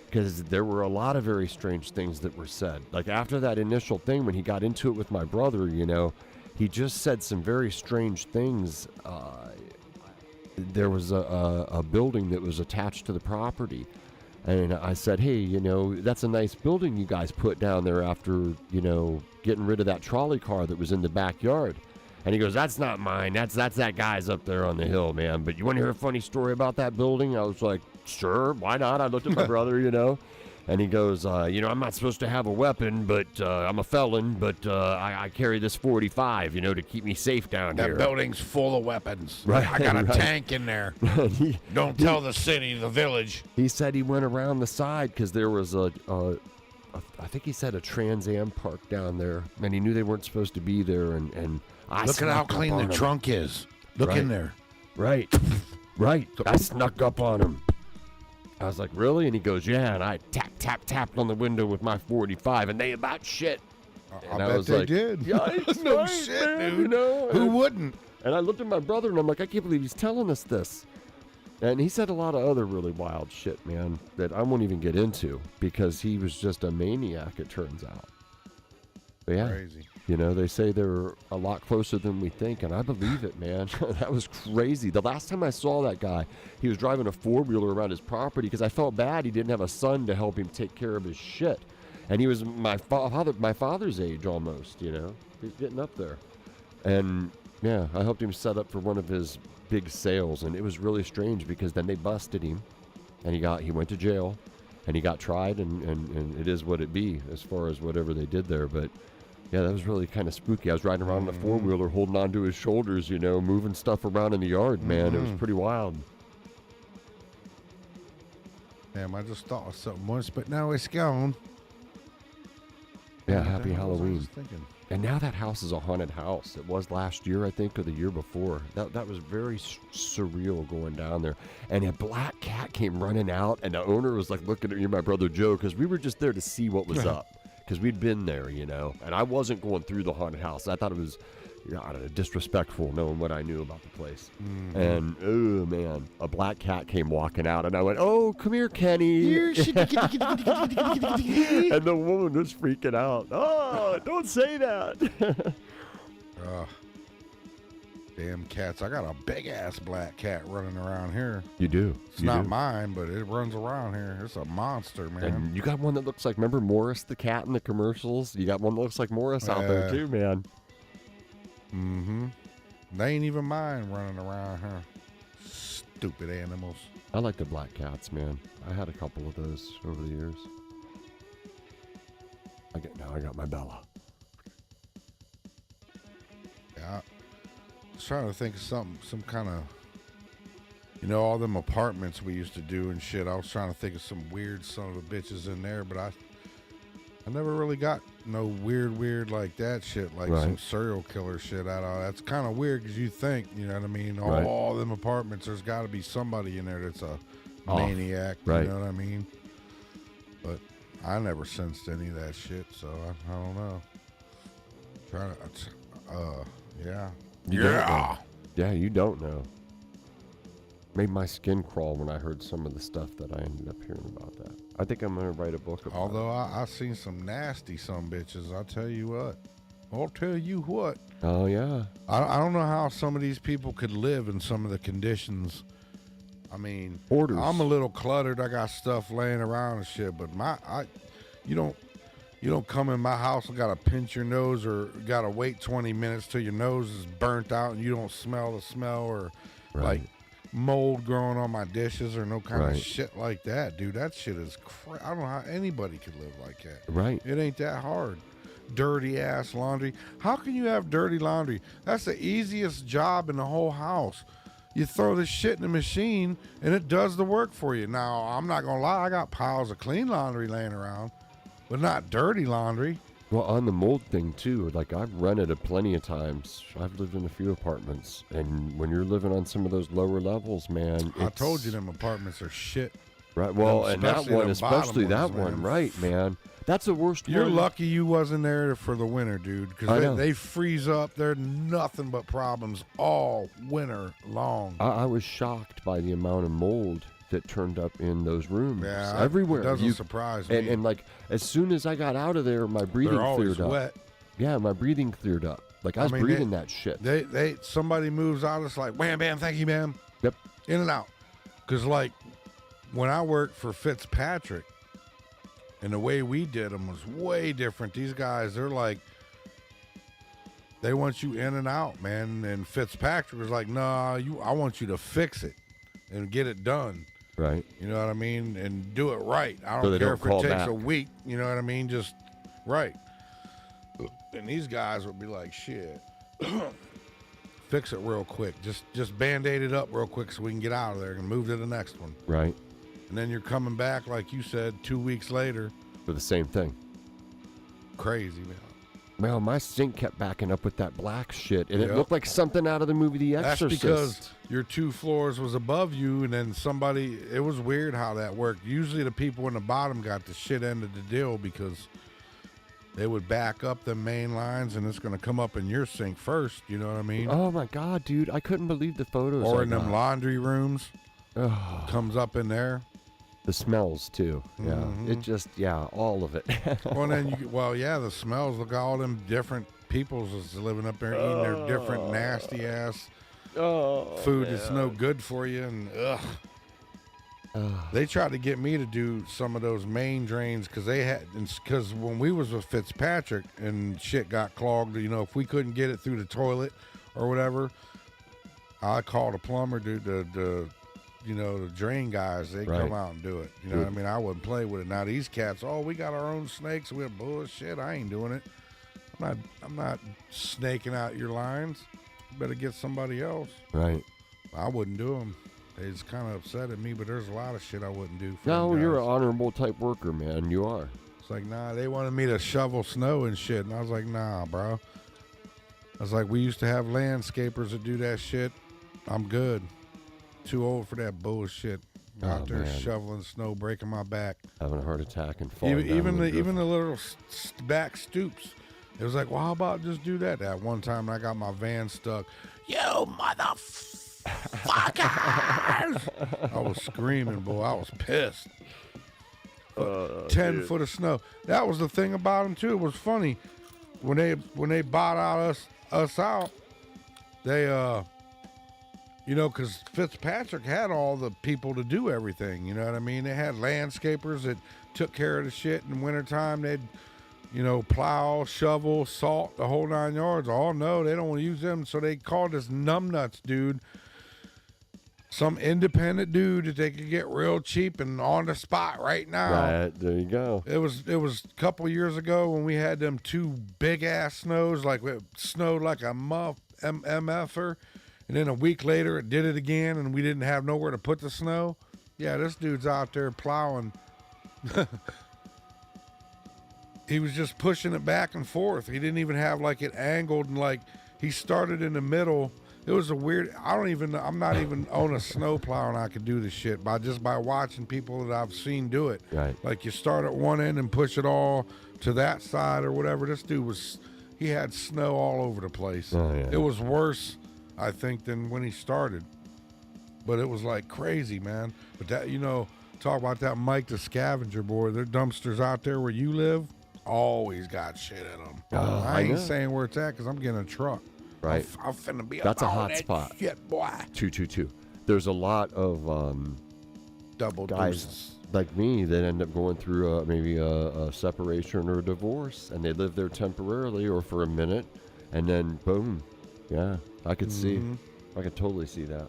because there were a lot of very strange things that were said. Like after that initial thing, when he got into it with my brother, you know, he just said some very strange things. There was a building that was attached to the property. And I said, hey, you know, that's a nice building you guys put down there after, you know, getting rid of that trolley car that was in the backyard. And he goes, that's not mine. That's that guy's up there on the hill, man. But you want to hear a funny story about that building? I was like, sure, why not? I looked at my brother, you know. And he goes, you know, I'm not supposed to have a weapon, but I'm a felon, but I carry this 45, you know, to keep me safe down here. That building's full of weapens. Right, I got a right. tank in there. he, Don't tell the city, the village. he said he went around the side because there was I think he said a Trans Am park down there, and he knew they weren't supposed to be there. And I Look at how snuck up clean on the him. trunk is. Look Right. in there. Right, right. I snuck up on him. I was like, really? And he goes, yeah. And I tapped on the window with my 45, and they about shit. I And I bet was they like, did. Yikes, No right, shit, man, dude. you know? Who wouldn't? And I looked at my brother, and I'm like, I can't believe he's telling us this. And he said a lot of other really wild shit, man, that I won't even get into because he was just a maniac, it turns out. But yeah, Crazy. you know, they say they're a lot closer than we think, and I believe it, man. That was crazy. The last time I saw that guy, he was driving a four-wheeler around his property because I felt bad he didn't have a son to help him take care of his shit. And he was my father's age almost, you know. He's getting up there. And, yeah, I helped him set up for one of his big sales, and it was really strange because then they busted him, and he went to jail, and he got tried, and it is what it be as far as whatever they did there. But, yeah, that was really kind of spooky. I was riding around in a four-wheeler holding on to his shoulders, you know, moving stuff around in the yard, man. It was pretty wild. Damn, I just thought of something once, but now it's gone. Yeah, What the happy hell was I Halloween. just thinking? And now that house is a haunted house. It was last year, I think, or the year before. That was very surreal going down there. And a black cat came running out, and the owner was like looking at me and my brother Joe because we were just there to see what was up because we'd been there, you know. And I wasn't going through the haunted house. I thought it was, you know, I don't know, disrespectful knowing what I knew about the place. And, oh, man, a black cat came walking out, and I went, oh, come here, Kenny. And the woman was freaking out. Oh, don't say that. Damn cats. I got a big-ass black cat running around here. You do. It's not mine, but it runs around here. It's a monster, man. And you got one that looks like, remember Morris the cat in the commercials? You got one that looks like Morris out there too, man. Mm-hmm. They ain't even mine running around here. Stupid animals. I like the black cats, man. I had a couple of those over the years. Now I got my Bella. Yeah. I was trying to think of some kind of, you know, all them apartments we used to do and shit. I was trying to think of some weird son of a bitches in there, but I never really got no weird like that shit, like some serial killer shit out of that's kind of weird because you think, you know what I mean? All them apartments, there's got to be somebody in there that's a maniac, you know what I mean? But I never sensed any of that shit, so I don't know. Yeah. You don't know. Yeah, you don't know. Made my skin crawl when I heard some of the stuff that I ended up hearing about that. I think I'm going to write a book about Although I seen some nasty some bitches, I'll tell you what. Oh, yeah. I don't know how some of these people could live in some of the conditions. I mean, Hoarders. I'm a little cluttered. I got stuff laying around and shit, but you don't come in my house and gotta pinch your nose or gotta wait 20 minutes till your nose is burnt out and you don't smell the smell or like mold growing on my dishes or no kind of shit like that, dude. That shit is I don't know how anybody could live like that. Right. It ain't that hard. Dirty ass laundry. How can you have dirty laundry? That's the easiest job in the whole house. You throw this shit in the machine and it does the work for you. Now, I'm not gonna lie, I got piles of clean laundry laying around, but not dirty laundry. Well, on the mold thing, too, like I've rented it plenty of times. I've lived in a few apartments, and when you're living on some of those lower levels, man. I told you them apartments are shit. Right, well, and that one, especially that one, man. right, man. That's the worst You're one. lucky you wasn't there for the winter, dude, I because know. they freeze up. They're nothing but problems all winter long. I was shocked by the amount of mold that turned up in those rooms Yeah, everywhere. It doesn't surprise me. And like as soon as I got out of there, my breathing They're always cleared up. wet. Yeah, my breathing cleared up. Like I was breathing that shit. Somebody moves out, it's like wham, bam, thank you, ma'am. Yep. In and out. Because like when I worked for Fitzpatrick, and the way we did them was way different. These guys, they're like, they want you in and out, man. And Fitzpatrick was like, nah, I want you to fix it and get it done. Right. You know what I mean? And do it right. I So don't they care don't if it call takes back. a week. You know what I mean? Just right. And these guys would be like, shit, fix it real quick. Just Band-Aid it up real quick so we can get out of there and move to the next one. Right. And then you're coming back, like you said, 2 weeks later. For the same thing. Crazy, man. Well, my sink kept backing up with that black shit, and it Yep. looked like something out of the movie The That's Exorcist. because your 2 floors was above you, and then somebody, it was weird how that worked. Usually the people in the bottom got the shit end of the deal because they would back up the main lines, and it's going to come up in your sink first, you know what I mean? Oh my God, dude! I couldn't believe the photos. Or I in them got. laundry rooms, Oh, comes up in there. the smells too. Yeah, Mhm. it just all of it. Well, then the smells. Look at all them different peoples is living up there eating their different nasty ass food that's no good for you, and they tried to get me to do some of those main drains because when we was with Fitzpatrick and shit got clogged, if we couldn't get it through the toilet or whatever, I called a plumber, dude, the drain guys, they Right. come out and do it. You know what I mean? I wouldn't play with it. Now these cats, we got our own snakes. We're bullshit. I ain't doing it. I'm not snaking out your lines. You better get somebody else. Right. I wouldn't do them. They just kind of upset at me, but there's a lot of shit I wouldn't do for No, them you're an guys. honorable type worker, man. You are. It's like, nah, they wanted me to shovel snow and shit. And I was like, nah, bro. I was like, we used to have landscapers that do that shit. I'm good. Too old for that bullshit. Out there man. shoveling snow, breaking my back. Having a heart attack and falling Even down the little back stoops. It was like, well, how about just do that? That one time I got my van stuck. You motherfuckers! I was screaming, boy. I was pissed. 10 foot of snow. That was the thing about them too. It was funny when they bought out us out. They because Fitzpatrick had all the people to do everything. You know what I mean? They had landscapers that took care of the shit in wintertime. They'd plow, shovel, salt, the whole 9 yards. Oh no, they don't want to use them, so they called this numbnuts dude. Some independent dude that they could get real cheap and on the spot right now. Right, there you go. It was a couple years ago when we had them 2 big ass snows, like it snowed like a MFer, and then a week later it did it again, and we didn't have nowhere to put the snow. Yeah, this dude's out there plowing. He was just pushing it back and forth. He didn't even have like it angled, and like he started in the middle. It was a weird. I'm not even on a snow plow, and I could do this shit by watching people that I've seen do it. Right. Like you start at one end and push it all to that side or whatever. This dude he had snow all over the place. Oh, yeah. It was worse, I think, than when he started. But it was like crazy, man. But that, talk about that Mike the Scavenger, boy. Their dumpsters out there where you live always got shit in them. I ain't know. saying where it's at because I'm getting a truck. Right. I'm finna be That's a up hot on that spot. shit, boy. 222. There's a lot of Double guys deuces. like me that end up going through maybe a separation or a divorce, and they live there temporarily or for a minute, and then boom. Yeah, I could see. I could totally see that.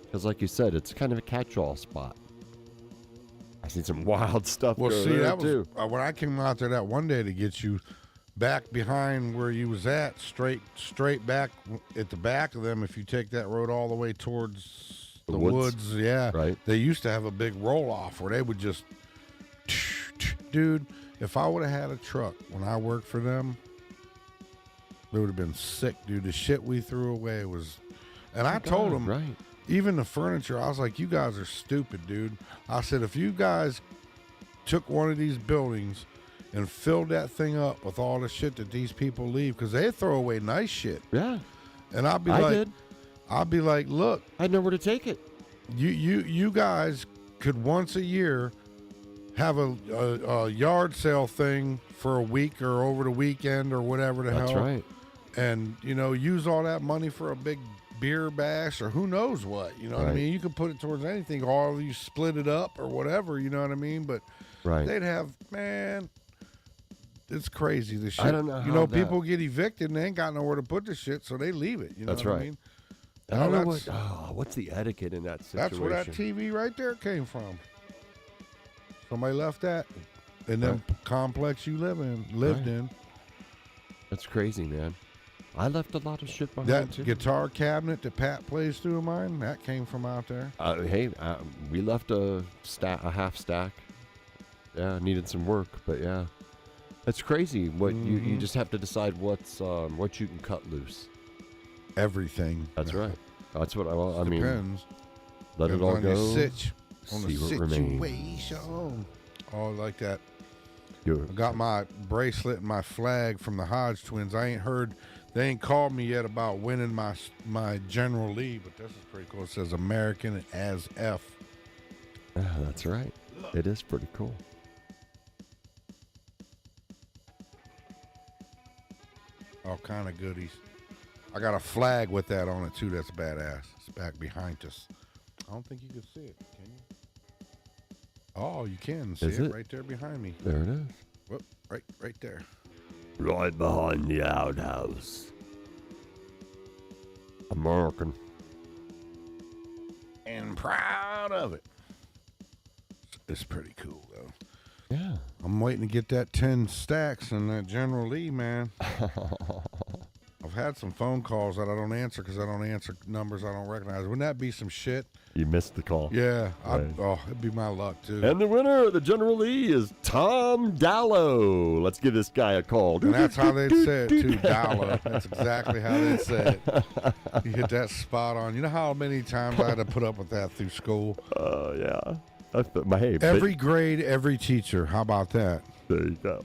Because like you said, it's kind of a catch-all spot. I seen some wild stuff Well, go see, there that was too. when I came out there that one day to get you back behind where you was at, straight back at the back of them. If you take that road all the way towards The the woods? woods, yeah, Right. They used to have a big roll-off where they would just, dude, if I would have had a truck when I worked for them, it would have been sick, dude. The shit we threw away was, and I told them, Right. even the furniture, I was like, you guys are stupid, dude. I said, if you guys took one of these buildings and filled that thing up with all the shit that these people leave because they throw away nice shit. Yeah. And I'll be I like, did. I'll be like, look, I know where to take it. you guys could once a year have a yard sale thing for a week or over the weekend or whatever the hell. That's right. And, you know, use all that money for a big beer bash or who knows what. You know what I Right. mean? You could put it towards anything, or you split it up or whatever. You know what I mean? But Right. they'd have, man, it's crazy. The shit. I don't know You how know, that- people get evicted and they ain't got nowhere to put the shit, so they leave it. You know That's what right. I mean? I don't know that's- what's the etiquette in that situation. That's where that TV right there came from. Somebody left that in them complex you lived Right. in. That's crazy, man. I left a lot of shit behind That too. guitar cabinet that Pat plays through mine, that came from out there. Hey, we left a half stack. Yeah, needed some work, but yeah, that's crazy. What you just have to decide what you can cut loose. Everything. That's right. That's what I mean. Depends. Let it Depends all on go. your on the See what remains. situation. Oh, like that. Good. I got my bracelet and my flag from the Hodge twins. I ain't heard. They ain't called me yet about winning my General Lee, but this is pretty cool. It says American as F. Yeah, that's right. It is pretty cool. All kind of goodies. I got a flag with that on it too. That's badass. It's back behind us. I don't think you can see it. Can you? Oh, you can see Is it it? right there behind me. There it is. Whoop, right there. Right behind the outhouse. American. And proud of it. It's pretty cool though. Yeah. I'm waiting to get that 10 stacks and that General Lee, man. I've had some phone calls that I don't answer because I don't answer numbers I don't recognize. Wouldn't that be some shit? You missed the call. Yeah. Right. It'd be my luck, too. And the winner of the General Lee is Tom Dallow. Let's give this guy a call. And that's how they'd say it, too, Dollar. That's exactly how they'd say it. You hit that spot on. You know how many times I had to put up with that through school? Yeah. Hey, Every grade, every teacher. How about that? there you go.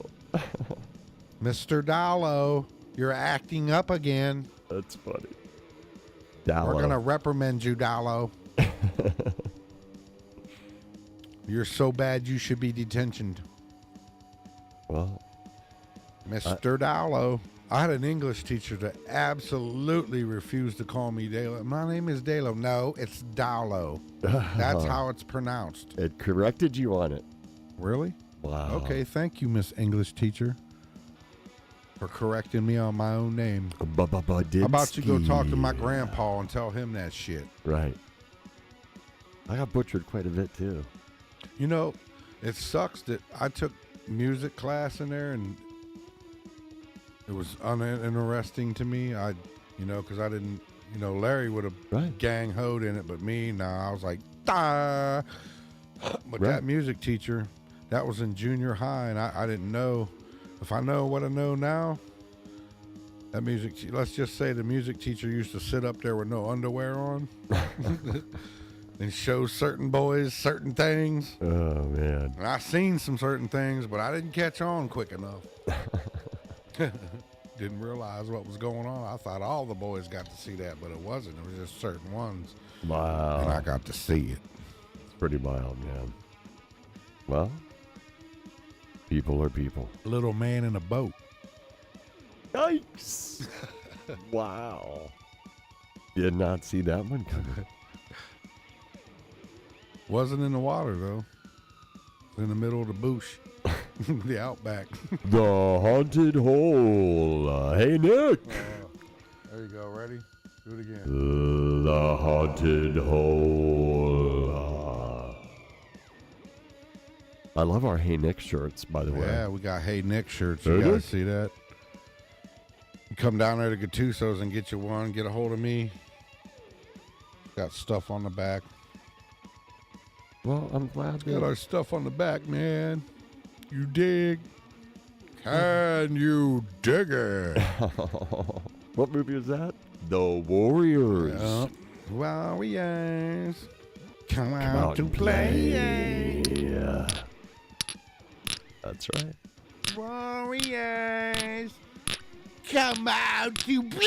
Mr. Dallo, you're acting up again. That's funny. We're Dallow. going to reprimand you, Dallo. You're so bad you should be detentioned. Well, Mr. Dallo. I had an English teacher that absolutely refused to call me Dallo. My name is Dallo. No, it's Dallo. That's how it's pronounced. it corrected you on it. Really? Wow. Okay, thank you, Miss English teacher, for correcting me on my own name. How about you go talk to my grandpa and tell him that shit? Right. I got butchered quite a bit too. You know, it sucks that I took music class in there and it was uninteresting to me. Because I didn't, Larry would have Right. gang-hoed in it, but me, I was like, "Dah." But Right. that music teacher, that was in junior high, and I didn't know. If I know what I know now, that let's just say the music teacher used to sit up there with no underwear on and show certain boys certain things. Oh man. And I seen some certain things, but I didn't catch on quick enough. Didn't realize what was going on. I thought all the boys got to see that, but it wasn't. It was just certain ones. Wow. And I got to see it. It's pretty mild, man. Well, people are people. Little man in a boat. Yikes. Wow. Did not see that one coming. Wasn't in the water, though. In the middle of the bush. The outback. The haunted hole. Hey, Nick. There you go. Ready? Do it again. The haunted hole. I love our Hey Nick shirts, by the way. Yeah, we got Hey Nick shirts. You Hey, guys Nick. see that? You come down there to Gattuso's and get you one. Get a hold of me. Got stuff on the back. Well, I'm glad Got our that. stuff on the back, man. You dig? Can you dig it? What movie is that? The Warriors. Warriors. Come Come out to and play. Yeah. That's right. Warriors, come out to play!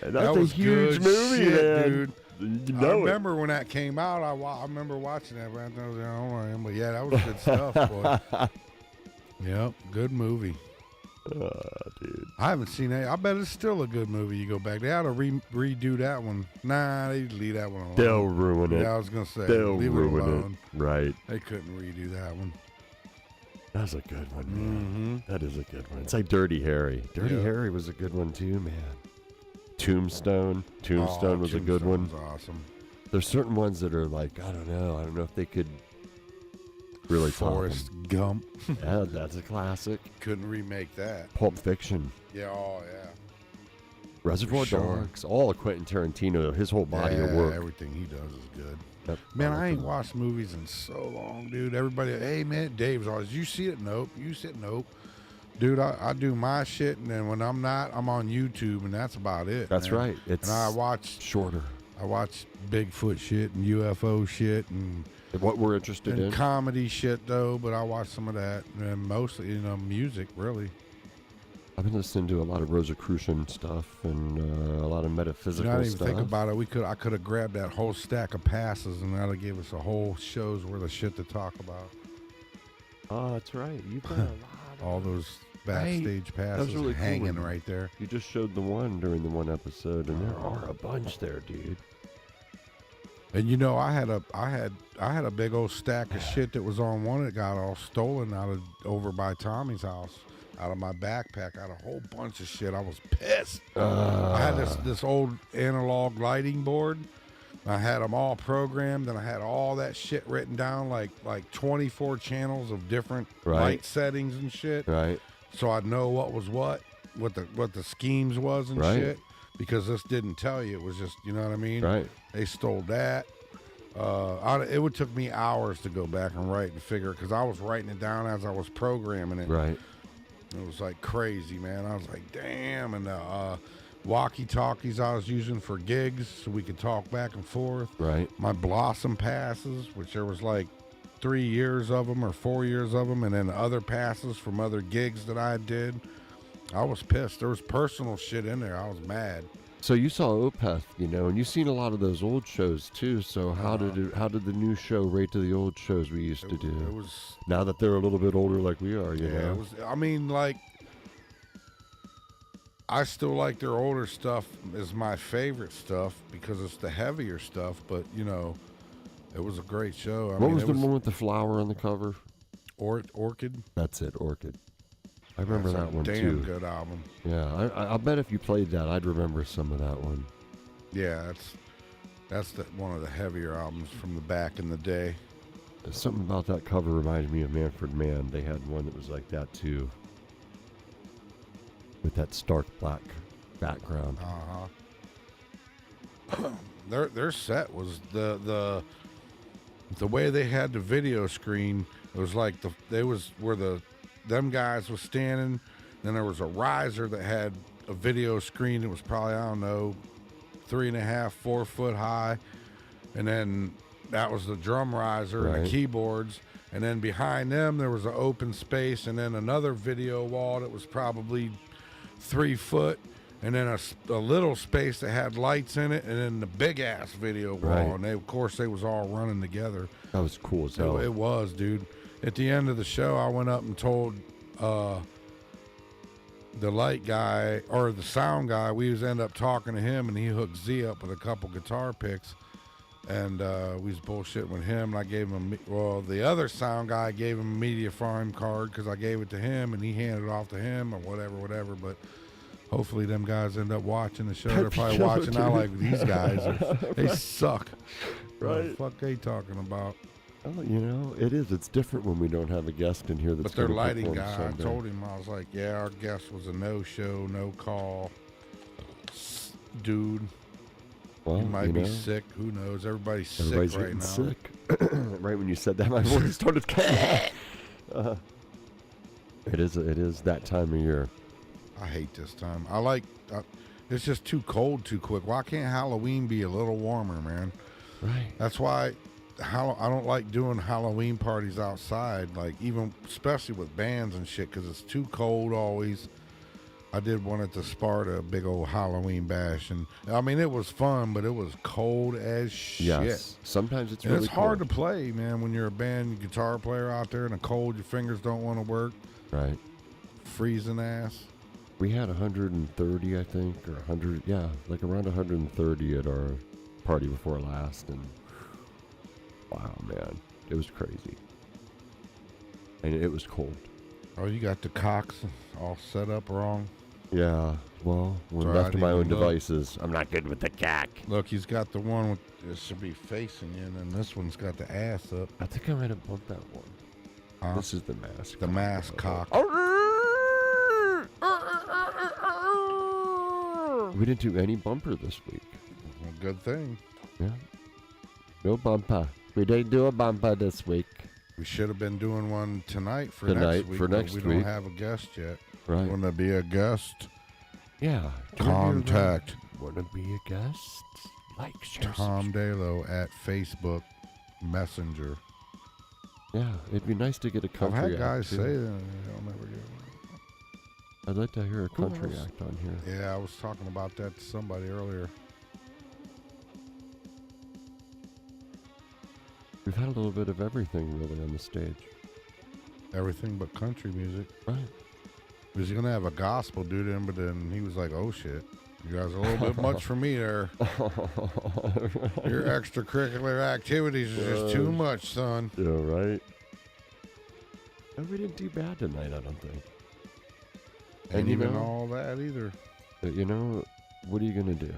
That's a huge good movie, shit, man. dude. You I know it. remember when that came out. I remember watching that, but I don't know. But yeah, that was good stuff, boy. Yep, good movie. Dude. I haven't seen it. I bet it's still a good movie. You go back. They ought to redo that one. Nah, they leave that one alone. They'll ruin it. Yeah, I was gonna say They'll leave it ruin alone. it. Right. They couldn't redo that one. That's a good one, man. Mm-hmm. That is a good one. It's like Dirty Harry. Dirty Harry was a good one too, man. Tombstone. Tombstone was a good one. Awesome. There's certain ones that are like, I don't know if they could really top 'em. Forrest Gump. Yeah, that's a classic. Couldn't remake that. Pulp Fiction. Yeah, oh yeah. Reservoir sure. Dogs. All of Quentin Tarantino, his whole body of work. Everything he does is good. Yep. Man, I ain't watched movies in so long, dude. Everybody, hey man, Dave's always, you see it? Nope. You see it? Nope. Dude, I do my shit, and then when I'm not, I'm on YouTube, and that's about it. That's man. right. It's and I watch shorter. I watch Bigfoot shit and UFO shit and What we're interested in. comedy shit though, but I watch some of that and mostly music really. I've been listening to a lot of Rosicrucian stuff and a lot of metaphysical I didn't stuff. even think about it. I could have grabbed that whole stack of passes and that'd give us a whole show's worth of shit to talk about. Oh, that's right. You've got a lot. All those backstage passes really cool hanging when- right there. You just showed the one during the one episode, and there are a bunch there, dude. And I had a big old stack of shit that was on one that got all stolen over by Tommy's house. Out of my backpack, I had a whole bunch of shit. I was pissed. I had this old analog lighting board. I had them all programmed, and I had all that shit written down, like 24 channels of different light settings and shit. Right. So I'd know what was what the schemes was and shit. Because this didn't tell you. It was just, you know what I mean? Right. They stole that. It would took me hours to go back and write and figure, because I was writing it down as I was programming it. Right. It was like crazy, man. I was like, damn. And walkie-talkies I was using for gigs so we could talk back and forth. Right. My Blossom passes, which there was like 3 years of them or 4 years of them, and then other passes from other gigs that I did. I was pissed. There was personal shit in there. I was mad. So you saw Opeth, and you've seen a lot of those old shows too. So how did the new show rate to the old shows we used to do? It was, now that they're a little bit older, like we are, you know. it was. I mean, like, I still like their older stuff is my favorite stuff because it's the heavier stuff. But it was a great show. What was the one with the flower on the cover? Orchid. That's it, Orchid. I remember That's that a one damn too. good album. Yeah, I'll bet if you played that, I'd remember some of that one. Yeah, that's one of the heavier albums from the back in the day. Something about that cover reminded me of Manfred Mann. They had one that was like that too, with that stark black background. Their set was the way they had the video screen. It was like them guys was standing. Then there was a riser that had a video screen that was probably, I don't know, 3.5, 4 foot high, and then that was the drum riser and the keyboards. And then behind them there was an open space, and then another video wall that was probably 3 foot. And then a little space that had lights in it, and then the big ass video wall. Right. And of course they was all running together. That was cool as hell. It was, dude. At the end of the show, I went up and told the light guy or the sound guy. We was end up talking to him, and he hooked Z up with a couple guitar picks, and we was bullshitting with him. And I gave him the other sound guy gave him a media farm card because I gave it to him, and he handed it off to him or whatever. But hopefully them guys end up watching the show. They're probably watching now like these guys. They suck. Right. What the fuck they talking about? Oh, it's different when we don't have a guest in here that's But their gonna lighting perform guy, Sunday. I told him, I was like, yeah, our guest was a no-show, no-call dude. Well, He might be sick. Who knows? Everybody's Everybody's sick right getting now. sick. Right when you said that, my voice started coming out. It is that time of year. I hate this time. It's just too cold too quick. Why can't Halloween be a little warmer, man? Right. That's why I don't like doing Halloween parties outside, like even especially with bands and shit, because it's too cold always. I did one at the Sparta, a big old Halloween bash, and I mean it was fun, but it was cold as shit. Yes. Sometimes it's really it's hard cold. to play, man, when you're a band guitar player out there in the cold. Your fingers don't want to work. Right. Freezing ass. We had 130, I think, or 100. Yeah, like around 130 at our party before last, and wow, man, it was crazy, and it was cold. Oh, you got the cocks all set up wrong. Yeah, well, when Sorry, left to my I own didn't look. devices, I'm not good with the cack. Look, he's got the one with it should be facing you, and then this one's got the ass up. I think I might have bumped that one. Huh? This is the mask. The mask cock. We didn't do any bumper this week. Well, good thing. Yeah. No bumper. We didn't do a bumper this week. We should have been doing one tonight for Tonight, next week. for but next we week. don't have a guest yet. Right. Want to be a guest? Yeah. Contact Want to be a guest? Like, share, Tom Dalo at Facebook Messenger. Yeah, it'd be nice to get a I've country had act, guys too. say that. I'll never get one. I'd like to hear a Who country else? act on here. Yeah, I was talking about that to somebody earlier. We've had a little bit of everything really on the stage. Everything but country music. Right. He was gonna have a gospel dude in, but then he was like, "Oh shit, you guys are a little bit much for me there. Your extracurricular activities is just too much, son." Yeah, right. No, we didn't do bad tonight, I don't think. And you even know- all that either. But you know, what are you going to do?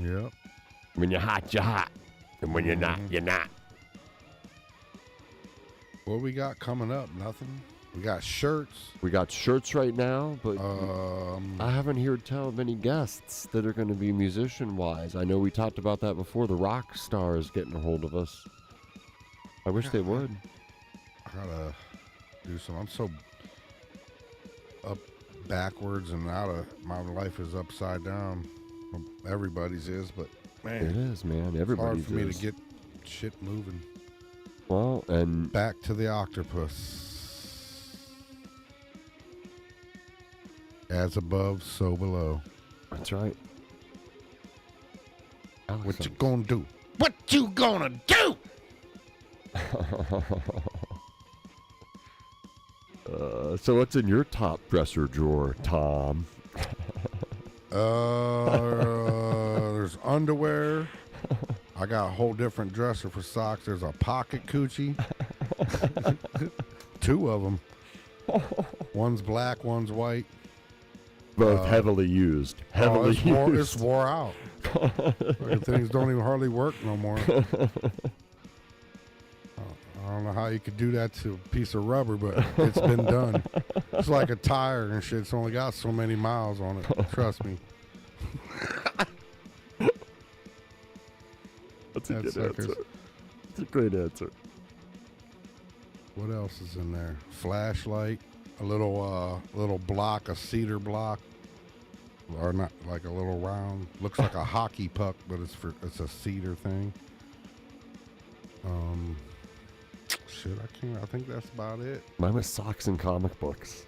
Yep. When you're hot, you're hot. And when you're not, you're not. What we got coming up? Nothing. We got shirts. We got shirts right now, but I haven't heard tell of any guests that are going to be musician-wise. I know we talked about that before. The rock stars getting a hold of us. I wish they would. I gotta do some. I'm so up backwards and out of my life is upside down. Everybody's is, but man, It is, man. it's Everybody's hard for me is. to get shit moving. Well, and Back to the octopus. As above, so below. that's right. Alex What you Summers. gonna do? What you gonna do? So what's in your top dresser drawer, Tom? There's underwear. I got a whole different dresser for socks. There's a pocket coochie. 2 of them. One's black, one's white. Both heavily used. Heavily it's used. wore out. Fucking things don't even hardly work no more. I don't know how you could do that to a piece of rubber, but it's been done. It's like a tire and shit. It's only got so many miles on it. Trust me. That's a That good suckers. answer. That's a great answer. What else is in there? Flashlight, a little block, a cedar block, or not like a little round. Looks like a hockey puck, but it's a cedar thing. Shit, I think that's about it. Mine was socks and comic books.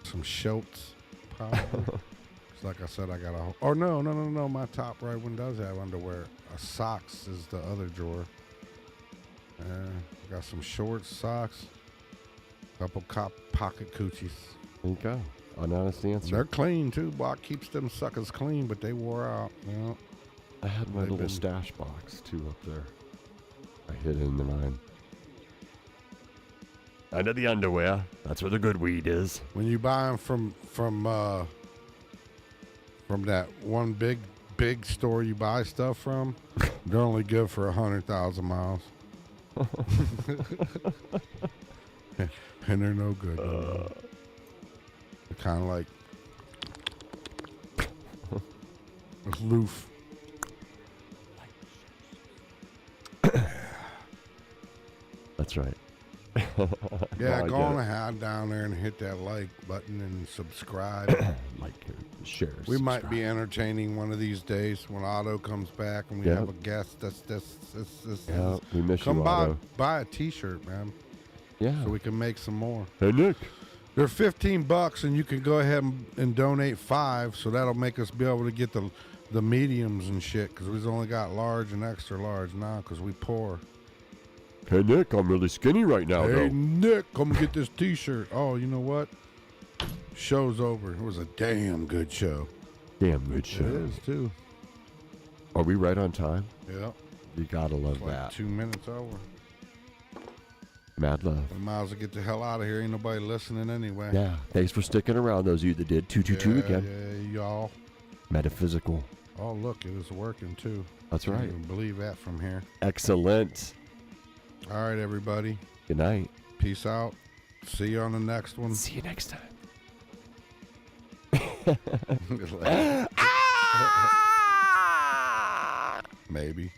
Some Schultz, probably. 'Cause like I said, I got a. Oh no! My top right one does have underwear. Socks is the other drawer. Got some shorts, socks, couple pocket coochies. There you go. An honest answer. They're clean too. Block keeps them suckers clean, but they wore out. You know. I had my They've little been- stash box too up there. I hid it in mine. Under the underwear. That's where the good weed is. When you buy them from that one big store you buy stuff from, they're only good for 100,000 miles. And they're no good. They're kind of like loof. That's right. Yeah, No, I go get on it. ahead down there and hit that like button and subscribe. Like, share. We might subscribe. be entertaining one of these days when Otto comes back and we Yep. have a guest. That's Yeah, we miss come you, by, Otto. buy a T-shirt, man, Yeah. so we can make some more. Hey, Nick. They're $15, and you can go ahead and donate $5, so that'll make us be able to get the mediums and shit. Because we've only got large and extra large now, because we poor. Hey, Nick, I'm really skinny right now, Hey though. Nick, come get this T-shirt. Oh, you know what? Show's over. It was a damn good show. Damn good It show. is too. Are we right on time? Yep. You gotta love Like that. 2 minutes over. Mad love. We might as well get the hell out of here. Ain't nobody listening anyway. Yeah, thanks for sticking around, those of you that did. 222 again. Yeah, y'all. Metaphysical. Oh, look, it was working too. That's Can't right. even believe that from here. Excellent. All right, everybody. Good night. Peace out. See you on the next one. See you next time. Maybe.